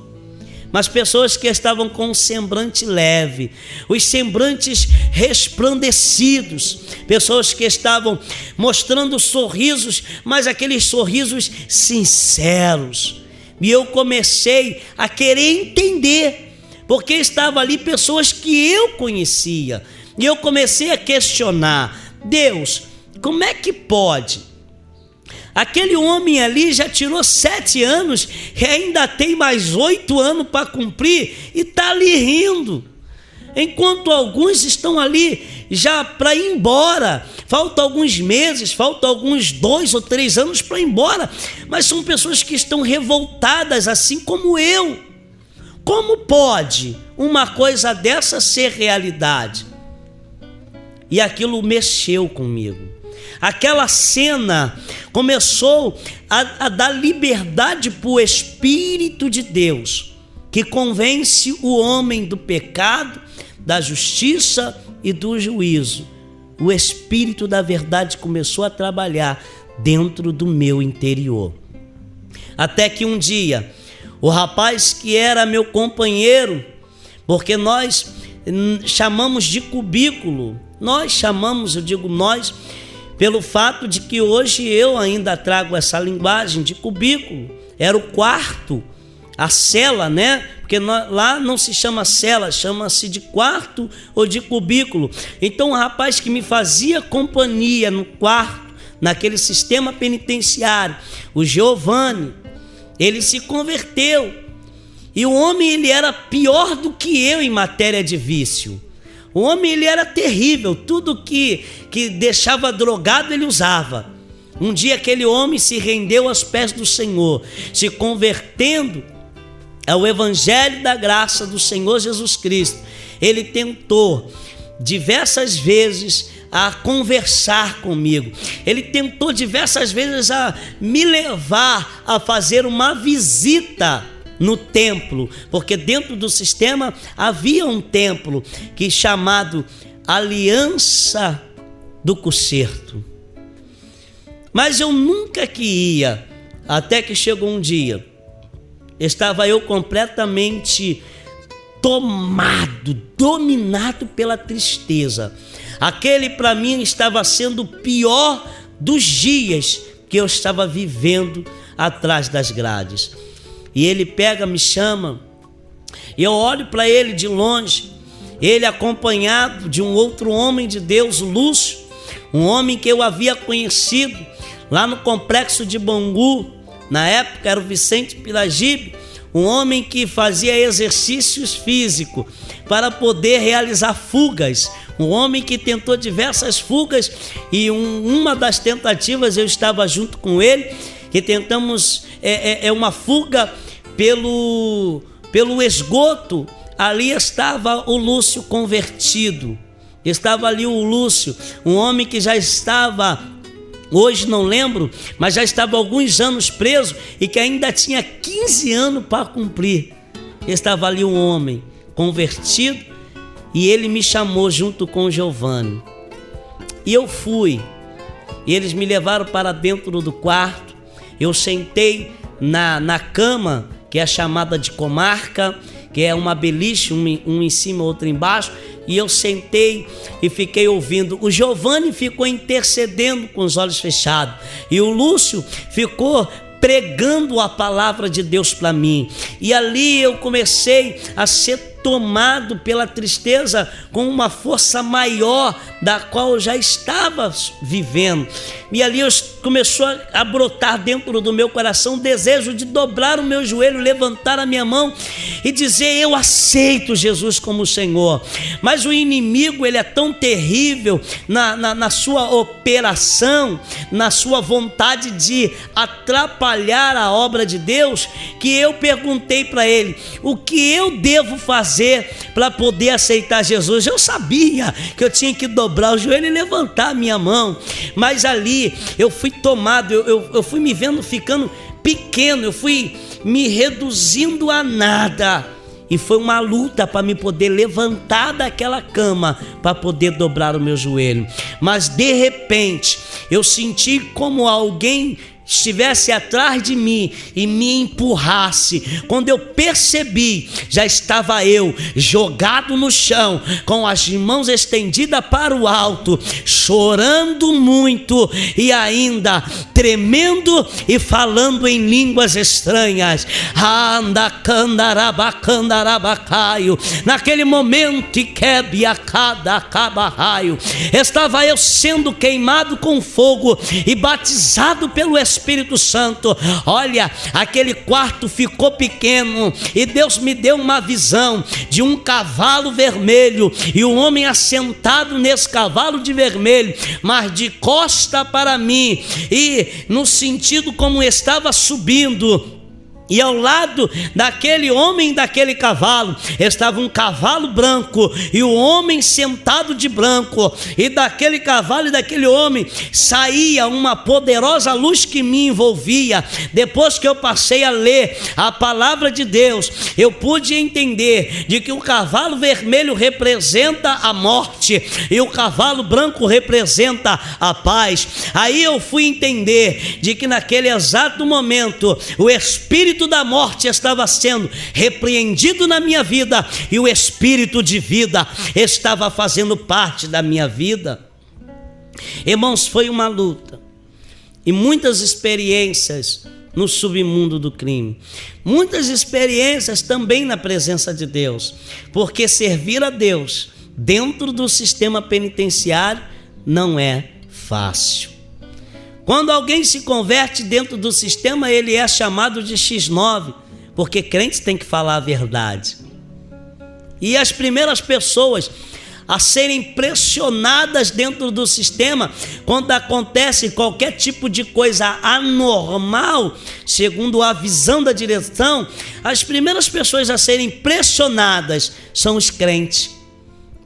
mas pessoas que estavam com um semblante leve, os semblantes resplandecidos, pessoas que estavam mostrando sorrisos, mas aqueles sorrisos sinceros. E eu comecei a querer entender, porque estavam ali pessoas que eu conhecia, e eu comecei a questionar: Deus, como é que pode? Aquele homem ali já tirou 7 anos e ainda tem mais 8 anos para cumprir e está ali rindo, enquanto alguns estão ali já para ir embora. Faltam alguns meses, faltam alguns 2 ou 3 anos para ir embora, mas são pessoas que estão revoltadas assim como eu. Como pode uma coisa dessa ser realidade? E aquilo mexeu comigo. Aquela cena começou a dar liberdade para o Espírito de Deus, que convence o homem do pecado, da justiça e do juízo. O Espírito da verdade começou a trabalhar dentro do meu interior. Até que um dia, o rapaz que era meu companheiro, porque nós chamamos de cubículo, eu digo nós, pelo fato de que hoje eu ainda trago essa linguagem de cubículo. Era o quarto, a cela, né? Porque lá não se chama cela, chama-se de quarto ou de cubículo. Então o rapaz que me fazia companhia no quarto, naquele sistema penitenciário, o Giovanni, ele se converteu. E o homem, ele era pior do que eu em matéria de vício. O homem, ele era terrível, tudo que deixava drogado ele usava. Um dia aquele homem se rendeu aos pés do Senhor, se convertendo ao Evangelho da graça do Senhor Jesus Cristo. Ele tentou diversas vezes a conversar comigo, ele tentou diversas vezes a me levar a fazer uma visita no templo, porque dentro do sistema havia um templo que chamado Aliança do Concerto. Mas eu nunca que ia, até que chegou um dia, estava eu completamente tomado, dominado pela tristeza. Aquele para mim estava sendo o pior dos dias que eu estava vivendo atrás das grades. E ele pega, me chama, e eu olho para ele de longe, ele acompanhado de um outro homem de Deus, Lúcio, um homem que eu havia conhecido lá no complexo de Bangu. Na época era o Vicente Piragibe, um homem que fazia exercícios físicos para poder realizar fugas, um homem que tentou diversas fugas, e uma das tentativas eu estava junto com ele, que tentamos uma fuga pelo esgoto. Ali estava o Lúcio convertido, estava ali o Lúcio, um homem que já estava hoje não lembro, mas já estava há alguns anos preso e que ainda tinha 15 anos para cumprir. Estava ali um homem convertido e ele me chamou junto com o Giovanni. E eu fui. E eles me levaram para dentro do quarto. Eu sentei na cama, que é chamada de comarca, que é uma beliche, um em cima, outro embaixo. E eu sentei e fiquei ouvindo. O Giovanni ficou intercedendo com os olhos fechados. E o Lúcio ficou pregando a palavra de Deus para mim. E ali eu comecei a ser tomado pela tristeza com uma força maior da qual eu já estava vivendo. E ali começou a brotar dentro do meu coração o desejo de dobrar o meu joelho, levantar a minha mão e dizer: eu aceito Jesus como Senhor. Mas o inimigo, ele é tão terrível na sua operação, na sua vontade de atrapalhar a obra de Deus, que eu perguntei para ele: o que eu devo fazer para poder aceitar Jesus? Eu sabia que eu tinha que dobrar o joelho e levantar a minha mão, mas ali eu fui tomado, eu fui me vendo ficando pequeno, eu fui me reduzindo a nada, e foi uma luta para me poder levantar daquela cama, para poder dobrar o meu joelho. Mas de repente eu senti como alguém estivesse atrás de mim e me empurrasse. Quando eu percebi, já estava eu jogado no chão, com as mãos estendidas para o alto, chorando muito e ainda tremendo e falando em línguas estranhas. Naquele momento, estava eu sendo queimado com fogo e batizado pelo Espírito Santo. Olha, aquele quarto ficou pequeno e Deus me deu uma visão de um cavalo vermelho e um homem assentado nesse cavalo de vermelho, mas de costa para mim, e no sentido como estava subindo. E ao lado daquele homem, daquele cavalo, estava um cavalo branco e o homem sentado de branco. E daquele cavalo e daquele homem saía uma poderosa luz que me envolvia. Depois que eu passei a ler a palavra de Deus, eu pude entender de que o cavalo vermelho representa a morte e o cavalo branco representa a paz. Aí eu fui entender de que naquele exato momento o espírito da morte estava sendo repreendido na minha vida e o espírito de vida estava fazendo parte da minha vida. Irmãos, foi uma luta e muitas experiências no submundo do crime, muitas experiências também na presença de Deus, porque servir a Deus dentro do sistema penitenciário não é fácil. Quando alguém se converte dentro do sistema, ele é chamado de X9, porque crentes têm que falar a verdade. E as primeiras pessoas a serem pressionadas dentro do sistema, quando acontece qualquer tipo de coisa anormal, segundo a visão da direção, as primeiras pessoas a serem pressionadas são os crentes.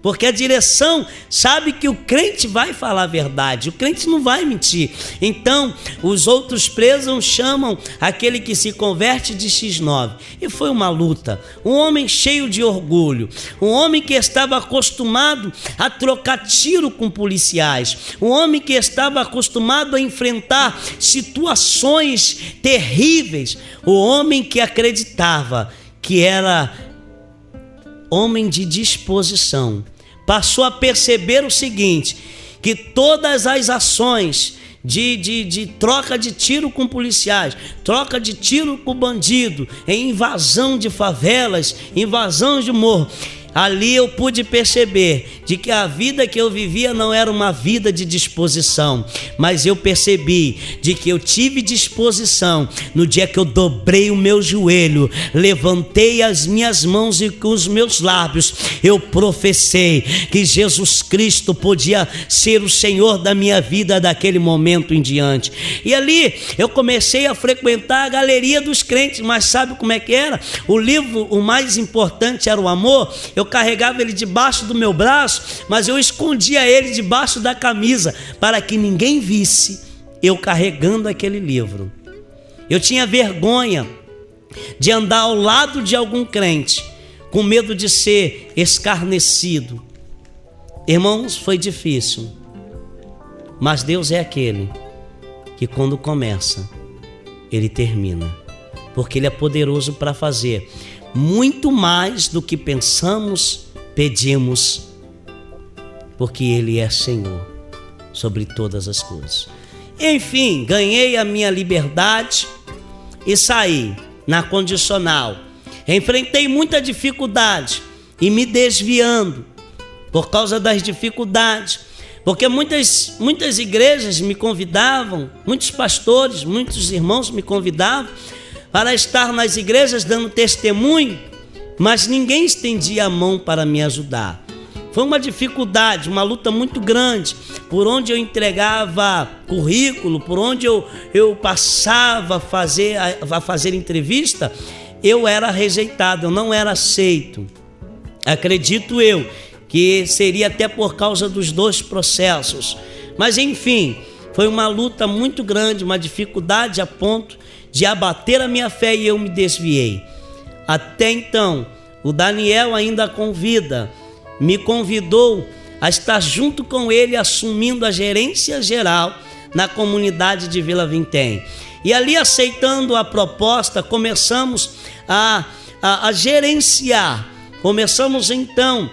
Porque a direção sabe que o crente vai falar a verdade, o crente não vai mentir. Então, os outros presos chamam aquele que se converte de X9. E foi uma luta. Um homem cheio de orgulho, um homem que estava acostumado a trocar tiro com policiais, um homem que estava acostumado a enfrentar situações terríveis, o homem que acreditava que era homem de disposição, passou a perceber o seguinte, que todas as ações de troca de tiro com policiais, troca de tiro com bandido, em invasão de favelas, invasão de morro, ali eu pude perceber de que a vida que eu vivia não era uma vida de disposição, mas eu percebi de que eu tive disposição no dia que eu dobrei o meu joelho, levantei as minhas mãos e com os meus lábios eu professei que Jesus Cristo podia ser o Senhor da minha vida daquele momento em diante. E ali eu comecei a frequentar a galeria dos crentes, mas sabe como é que era? O livro, o mais importante era o amor. Eu carregava ele debaixo do meu braço, mas eu escondia ele debaixo da camisa para que ninguém visse eu carregando aquele livro. Eu tinha vergonha de andar ao lado de algum crente, com medo de ser escarnecido. Irmãos, foi difícil, mas Deus é aquele que quando começa, Ele termina, porque Ele é poderoso para fazer muito mais do que pensamos, pedimos, porque Ele é Senhor sobre todas as coisas. Enfim, ganhei a minha liberdade e saí na condicional. Enfrentei muita dificuldade e me desviando por causa das dificuldades, porque muitas igrejas me convidavam, muitos pastores, muitos irmãos me convidavam para estar nas igrejas dando testemunho, mas ninguém estendia a mão para me ajudar. Foi uma dificuldade, uma luta muito grande. Por onde eu entregava currículo, por onde eu passava a fazer entrevista, eu era rejeitado, eu não era aceito. Acredito eu que seria até por causa dos dois processos. Mas enfim, foi uma luta muito grande, uma dificuldade a ponto de abater a minha fé e eu me desviei. Até então, o Daniel ainda me convidou a estar junto com ele, assumindo a gerência geral na comunidade de Vila Vintém. E ali, aceitando a proposta, começamos a gerenciar. Começamos então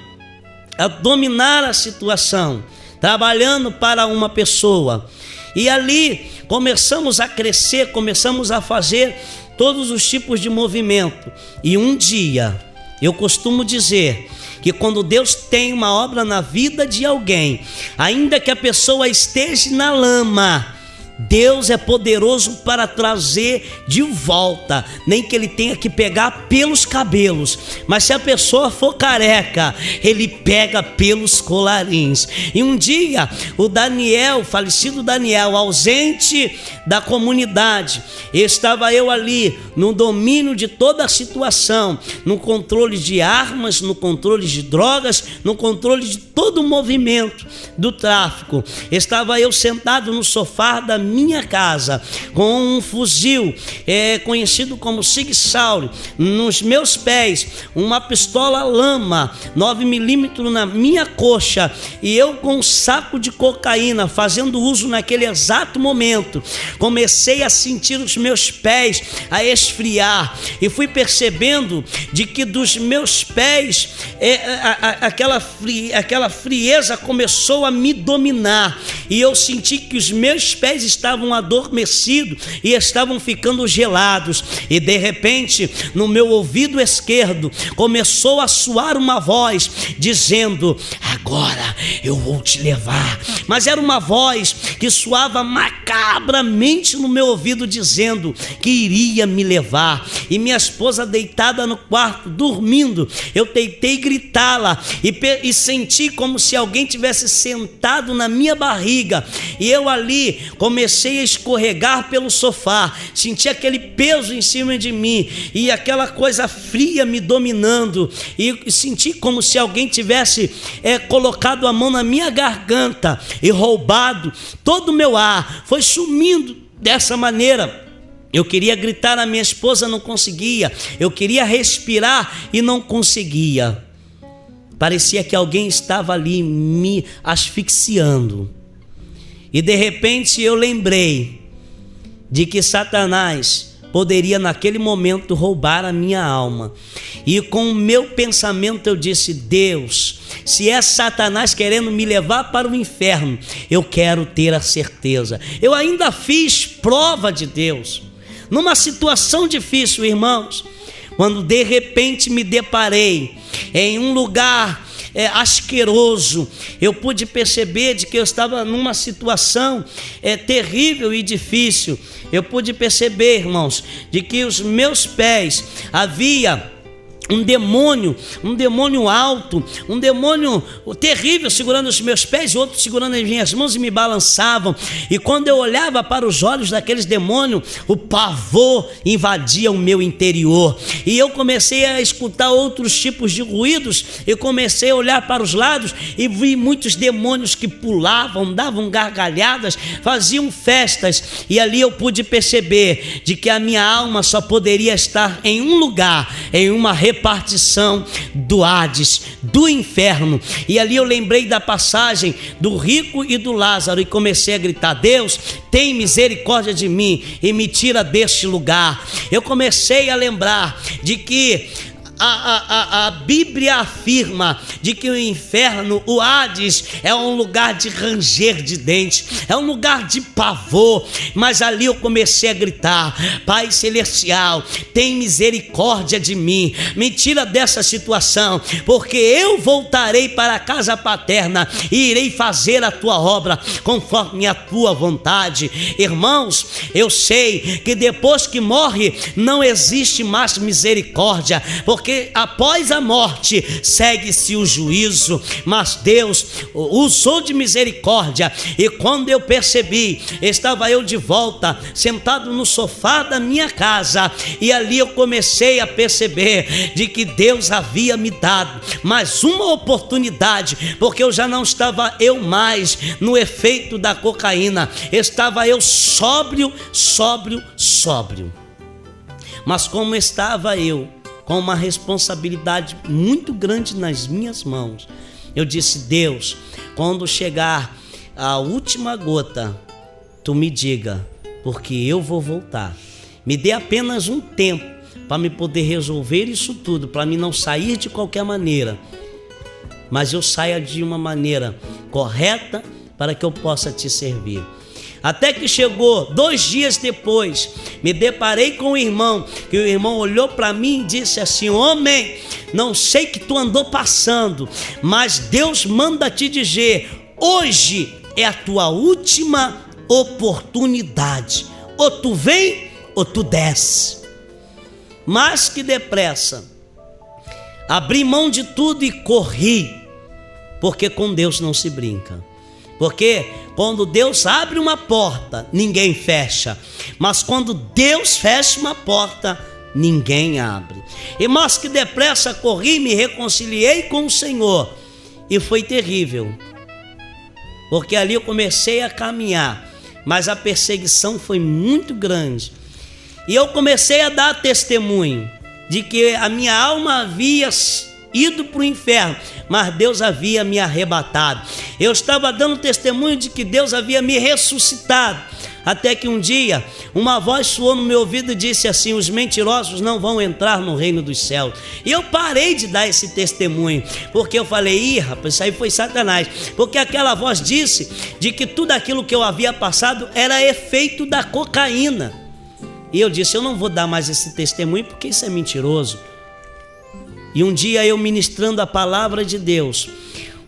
a dominar a situação, trabalhando para uma pessoa. E ali começamos a crescer, começamos a fazer todos os tipos de movimento. E um dia, eu costumo dizer que quando Deus tem uma obra na vida de alguém, ainda que a pessoa esteja na lama, Deus é poderoso para trazer de volta, nem que ele tenha que pegar pelos cabelos, mas se a pessoa for careca, ele pega pelos colarins. E um dia, o Daniel, falecido Daniel, ausente da comunidade, estava eu ali no domínio de toda a situação, no controle de armas, no controle de drogas, no controle de todo o movimento do tráfico. Estava eu sentado no sofá da minha casa, com um fuzil conhecido como Sig Sauer nos meus pés, uma pistola Lama 9mm na minha coxa, e eu com um saco de cocaína, fazendo uso naquele exato momento. Comecei a sentir os meus pés a esfriar, e fui percebendo de que dos meus pés aquela frieza começou a me dominar, e eu senti que os meus pés estavam adormecidos e estavam ficando gelados, e de repente no meu ouvido esquerdo começou a soar uma voz dizendo: agora eu vou te levar. Mas era uma voz que soava macabramente no meu ouvido, dizendo que iria me levar. E minha esposa deitada no quarto dormindo, eu tentei gritá-la e senti como se alguém tivesse sentado na minha barriga, e eu ali comecei a escorregar pelo sofá, senti aquele peso em cima de mim e aquela coisa fria me dominando, e senti como se alguém tivesse colocado a mão na minha garganta e roubado todo o meu ar. Foi sumindo dessa maneira. Eu queria gritar a minha esposa, não conseguia. Eu queria respirar e não conseguia. Parecia que alguém estava ali me asfixiando. E de repente eu lembrei de que Satanás poderia naquele momento roubar a minha alma. E com o meu pensamento eu disse: Deus, se é Satanás querendo me levar para o inferno, eu quero ter a certeza. Eu ainda fiz prova de Deus. Numa situação difícil, irmãos, quando de repente me deparei em um lugar asqueroso, eu pude perceber de que eu estava numa situação terrível e difícil. Eu pude perceber, irmãos, de que os meus pés havia um demônio alto, um demônio terrível segurando os meus pés, outro segurando as minhas mãos e me balançavam. E quando eu olhava para os olhos daqueles demônios, o pavor invadia o meu interior. E eu comecei a escutar outros tipos de ruídos, eu comecei a olhar para os lados e vi muitos demônios que pulavam, davam gargalhadas, faziam festas. E ali eu pude perceber de que a minha alma só poderia estar em um lugar, em uma repartição do Hades, do inferno. E ali eu lembrei da passagem do rico e do Lázaro e comecei a gritar: Deus, tem misericórdia de mim e me tira deste lugar. Eu comecei a lembrar de que a Bíblia afirma de que o inferno, o Hades, é um lugar de ranger de dentes, é um lugar de pavor. Mas ali eu comecei a gritar: Pai Celestial, tem misericórdia de mim, me tira dessa situação, porque eu voltarei para a casa paterna e irei fazer a tua obra conforme a tua vontade. Irmãos, eu sei que depois que morre não existe mais misericórdia, porque após a morte segue-se o juízo. Mas Deus usou de misericórdia, e quando eu percebi, estava eu de volta, sentado no sofá da minha casa, e ali eu comecei a perceber de que Deus havia me dado mais uma oportunidade, porque eu já não estava mais no efeito da cocaína, estava eu sóbrio. Mas como estava eu com uma responsabilidade muito grande nas minhas mãos, eu disse: Deus, quando chegar a última gota, tu me diga, porque eu vou voltar. Me dê apenas um tempo para me poder resolver isso tudo, para mim não sair de qualquer maneira, mas eu saia de uma maneira correta para que eu possa te servir. Até que chegou 2 dias depois, me deparei com o irmão, que o irmão olhou para mim e disse assim: homem, não sei que tu andou passando, mas Deus manda te dizer, hoje é a tua última oportunidade, ou tu vem ou tu desce. Mas que depressa, abri mão de tudo e corri, porque com Deus não se brinca. Porque quando Deus abre uma porta, ninguém fecha. Mas quando Deus fecha uma porta, ninguém abre. E mais que depressa corri, me reconciliei com o Senhor. E foi terrível, porque ali eu comecei a caminhar, mas a perseguição foi muito grande. E eu comecei a dar testemunho de que a minha alma havia ido para o inferno, mas Deus havia me arrebatado. Eu estava dando testemunho de que Deus havia me ressuscitado, até que um dia uma voz soou no meu ouvido e disse assim: os mentirosos não vão entrar no reino dos céus. E eu parei de dar esse testemunho, porque eu falei: rapaz, isso aí foi Satanás, porque aquela voz disse de que tudo aquilo que eu havia passado era efeito da cocaína. E eu disse: eu não vou dar mais esse testemunho, porque isso é mentiroso. E um dia eu ministrando a palavra de Deus,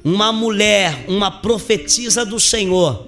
uma mulher, uma profetisa do Senhor,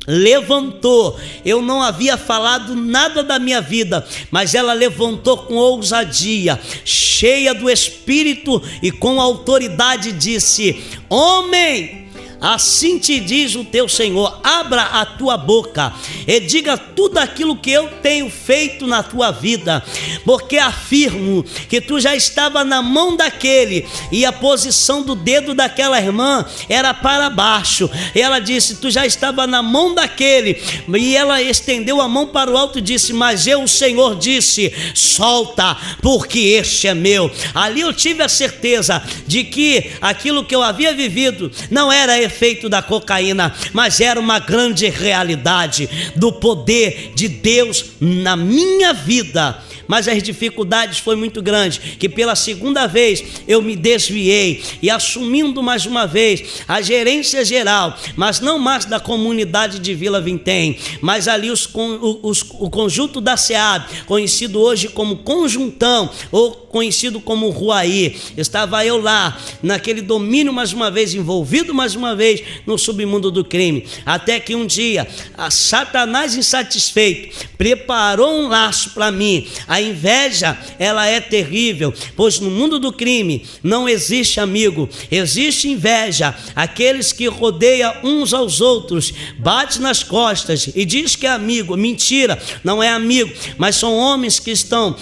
levantou. Eu não havia falado nada da minha vida, mas ela levantou com ousadia, cheia do Espírito e com autoridade, disse: homem, assim te diz o teu Senhor, abra a tua boca e diga tudo aquilo que eu tenho feito na tua vida, porque afirmo que tu já estava na mão daquele, e a posição do dedo daquela irmã era para baixo, e ela disse: tu já estava na mão daquele, e ela estendeu a mão para o alto e disse: mas eu, o Senhor, disse: solta, porque este é meu. Ali eu tive a certeza de que aquilo que eu havia vivido não era efeito da cocaína, mas era uma grande realidade do poder de Deus na minha vida. Mas as dificuldades foi muito grande, que pela segunda vez eu me desviei, e assumindo mais uma vez a gerência geral, mas não mais da comunidade de Vila Vintém, mas ali o conjunto da SEAB, conhecido hoje como Conjuntão, ou conhecido como Ruaí. Estava eu lá, naquele domínio mais uma vez, envolvido mais uma vez no submundo do crime, até que um dia, a Satanás insatisfeito preparou um laço para mim. A inveja, ela é terrível, pois no mundo do crime não existe amigo, existe inveja. Aqueles que rodeiam uns aos outros, bate nas costas e diz que é amigo. Mentira, não é amigo, mas são homens que estão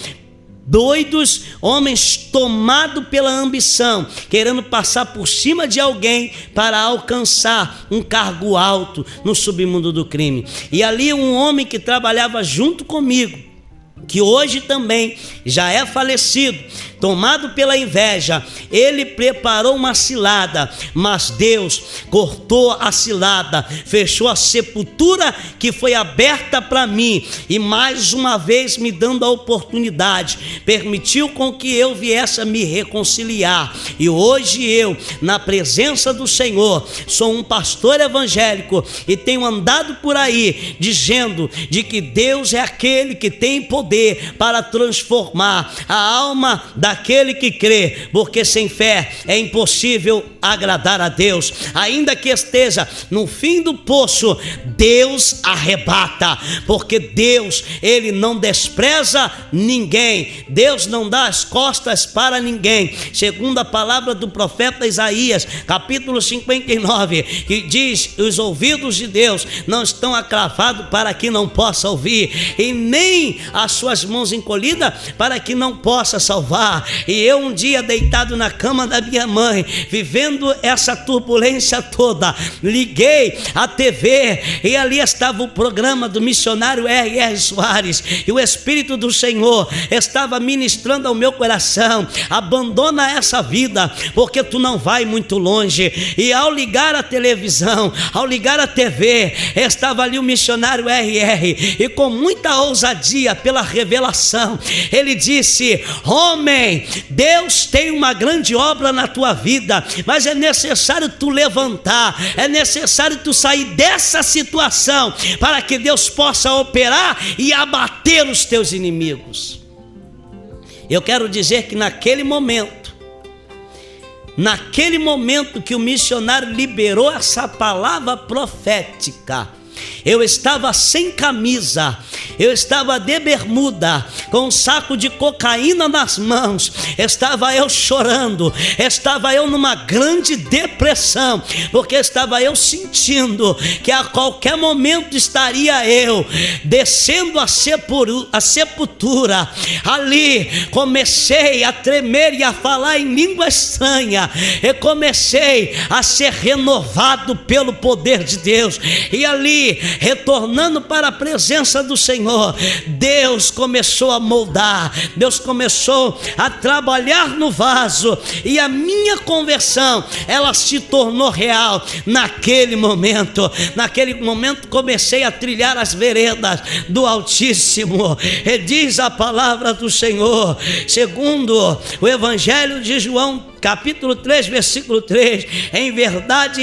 doidos, homens tomados pela ambição, querendo passar por cima de alguém para alcançar um cargo alto no submundo do crime. E ali um homem que trabalhava junto comigo, que hoje também já é falecido, tomado pela inveja, ele preparou uma cilada, mas Deus cortou a cilada, fechou a sepultura que foi aberta para mim, e mais uma vez me dando a oportunidade, permitiu com que eu viesse a me reconciliar. E hoje eu, na presença do Senhor, sou um pastor evangélico e tenho andado por aí dizendo de que Deus é aquele que tem poder para transformar a alma daquele que crê, porque sem fé é impossível agradar a Deus. Ainda que esteja no fim do poço, Deus arrebata, porque Deus, ele não despreza ninguém, Deus não dá as costas para ninguém, segundo a palavra do profeta Isaías, capítulo 59, que diz: os ouvidos de Deus não estão acravados para que não possa ouvir, e nem as suas mãos encolhidas para que não possa salvar. E eu um dia deitado na cama da minha mãe, vivendo essa turbulência toda, liguei a TV e ali estava o programa do missionário R.R. Soares, e o Espírito do Senhor estava ministrando ao meu coração: abandona essa vida, porque tu não vai muito longe. E ao ligar a televisão, ao ligar a TV, estava ali o missionário R.R., e com muita ousadia, pela revelação, ele disse: homem, Deus tem uma grande obra na tua vida, mas é necessário tu levantar, é necessário tu sair dessa situação, para que Deus possa operar e abater os teus inimigos. Eu quero dizer que naquele momento que o missionário liberou essa palavra profética, eu estava sem camisa, eu estava de bermuda, com um saco de cocaína nas mãos, estava eu chorando, estava eu numa grande depressão, porque estava eu sentindo que a qualquer momento estaria eu descendo a sepultura. Ali comecei a tremer e a falar em língua estranha, e comecei a ser renovado pelo poder de Deus, e ali, retornando para a presença do Senhor, Deus começou a moldar, Deus começou a trabalhar no vaso, e a minha conversão, ela se tornou real. Naquele momento comecei a trilhar as veredas do Altíssimo. E diz a palavra do Senhor, segundo o Evangelho de João, capítulo 3, versículo 3: em verdade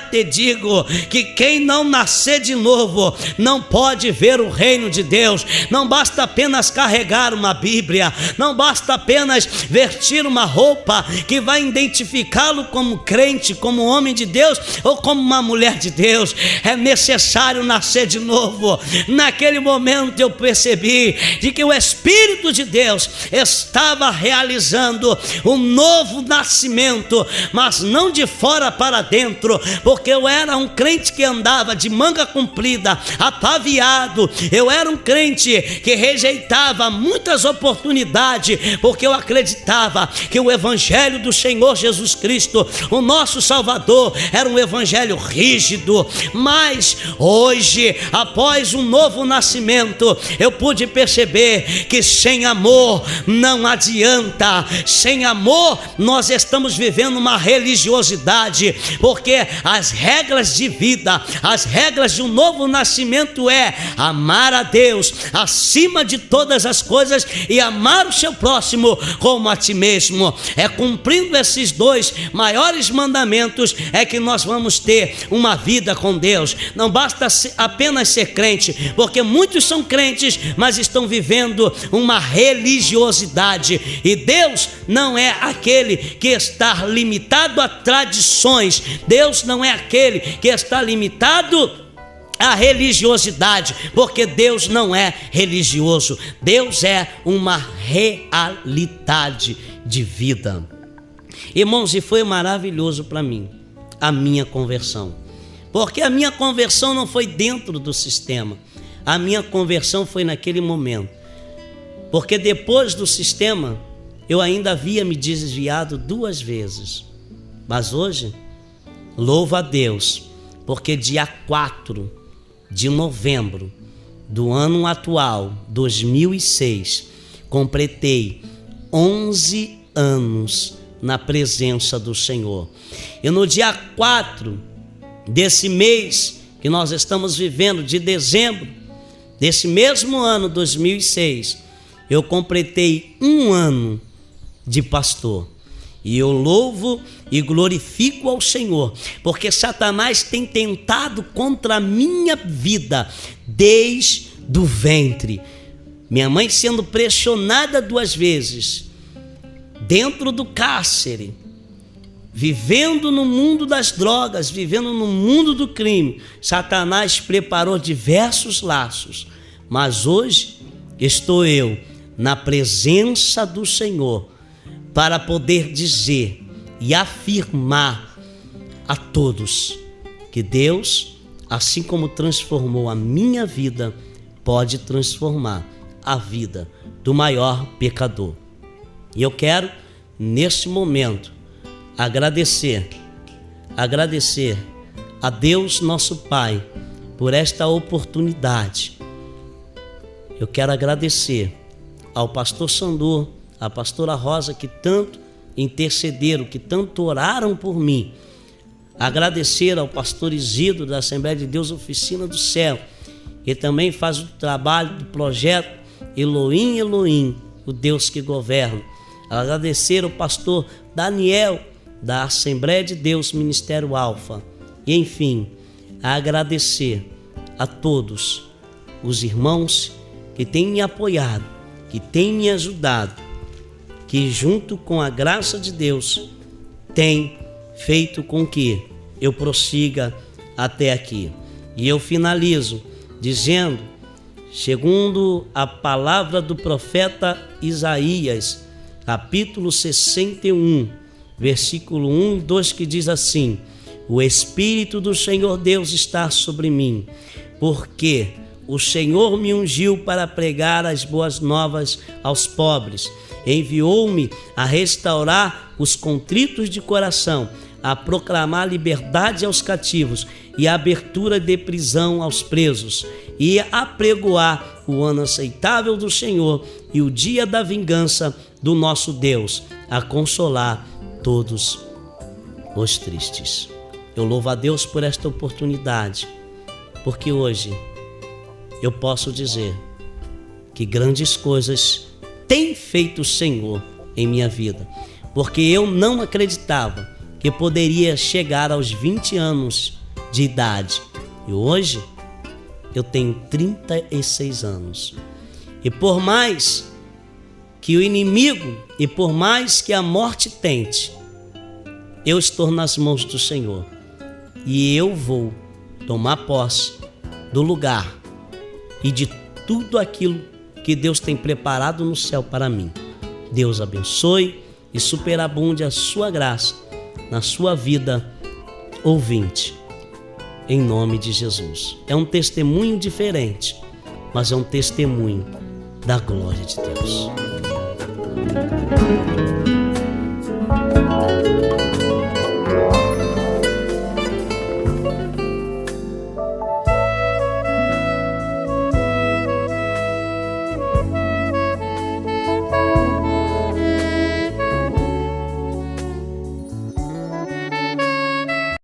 te digo, que quem não nascer de novo não pode ver o reino de Deus. Não basta apenas carregar uma Bíblia, não basta apenas vestir uma roupa que vai identificá-lo como crente, como homem de Deus ou como uma mulher de Deus. É necessário nascer de novo. Naquele momento eu percebi de que o Espírito de Deus estava realizando um novo nascimento, mas não de fora para dentro, porque eu era um crente que andava de manga comprida, ataviado. Eu era um crente que rejeitava muitas oportunidades, porque eu acreditava que o Evangelho do Senhor Jesus Cristo, o nosso Salvador, era um evangelho rígido. Mas hoje, após um novo nascimento, eu pude perceber que sem amor não adianta. Sem amor nós estamos vivendo uma religiosidade, porque as regras de vida, as regras de um novo nascimento é amar a Deus acima de todas as coisas e amar o seu próximo como a ti mesmo. É cumprindo esses dois maiores mandamentos é que nós vamos ter uma vida com Deus. Não basta apenas ser crente, porque muitos são crentes, mas estão vivendo uma religiosidade, e Deus não é aquele que está limitado a tradições. Deus não é aquele que está limitado a religiosidade, porque Deus não é religioso, Deus é uma realidade de vida. Irmãos, e foi maravilhoso para mim a minha conversão, porque a minha conversão não foi dentro do sistema, a minha conversão foi naquele momento, porque depois do sistema eu ainda havia me desviado 2 vezes, mas hoje, louvo a Deus, porque dia 4 de novembro do ano atual, 2006, completei 11 anos na presença do Senhor. E no dia 4 desse mês que nós estamos vivendo, de dezembro, desse mesmo ano, 2006, eu completei 1 ano de pastor. E eu louvo e glorifico ao Senhor, porque Satanás tem tentado contra a minha vida desde o ventre. Minha mãe sendo pressionada 2 vezes, dentro do cárcere, vivendo no mundo das drogas, vivendo no mundo do crime. Satanás preparou diversos laços, mas hoje estou eu na presença do Senhor, para poder dizer e afirmar a todos que Deus, assim como transformou a minha vida, pode transformar a vida do maior pecador. E eu quero, nesse momento, agradecer a Deus, nosso Pai, por esta oportunidade. Eu quero agradecer ao pastor Sandor, a pastora Rosa, que tanto intercederam, que tanto oraram por mim. Agradecer ao pastor Isidro, da Assembleia de Deus Oficina do Céu, que também faz o trabalho do projeto Elohim, Elohim, o Deus que governa. Agradecer ao pastor Daniel, da Assembleia de Deus Ministério Alfa. E enfim, agradecer a todos os irmãos que têm me apoiado, que têm me ajudado, que junto com a graça de Deus tem feito com que eu prossiga até aqui. E eu finalizo dizendo, segundo a palavra do profeta Isaías, capítulo 61, versículo 1 e 2, que diz assim: o Espírito do Senhor Deus está sobre mim, porque o Senhor me ungiu para pregar as boas novas aos pobres. Enviou-me a restaurar os contritos de coração, a proclamar liberdade aos cativos e a abertura de prisão aos presos, e a apregoar o ano aceitável do Senhor e o dia da vingança do nosso Deus, a consolar todos os tristes. Eu louvo a Deus por esta oportunidade, porque hoje eu posso dizer que grandes coisas tem feito o Senhor em minha vida, porque eu não acreditava que poderia chegar aos 20 anos de idade, e hoje eu tenho 36 anos, e por mais que o inimigo e por mais que a morte tente, eu estou nas mãos do Senhor, e eu vou tomar posse do lugar e de tudo aquilo que Deus tem preparado no céu para mim. Deus abençoe e superabunde a sua graça na sua vida, ouvinte, em nome de Jesus. É um testemunho diferente, mas é um testemunho da glória de Deus.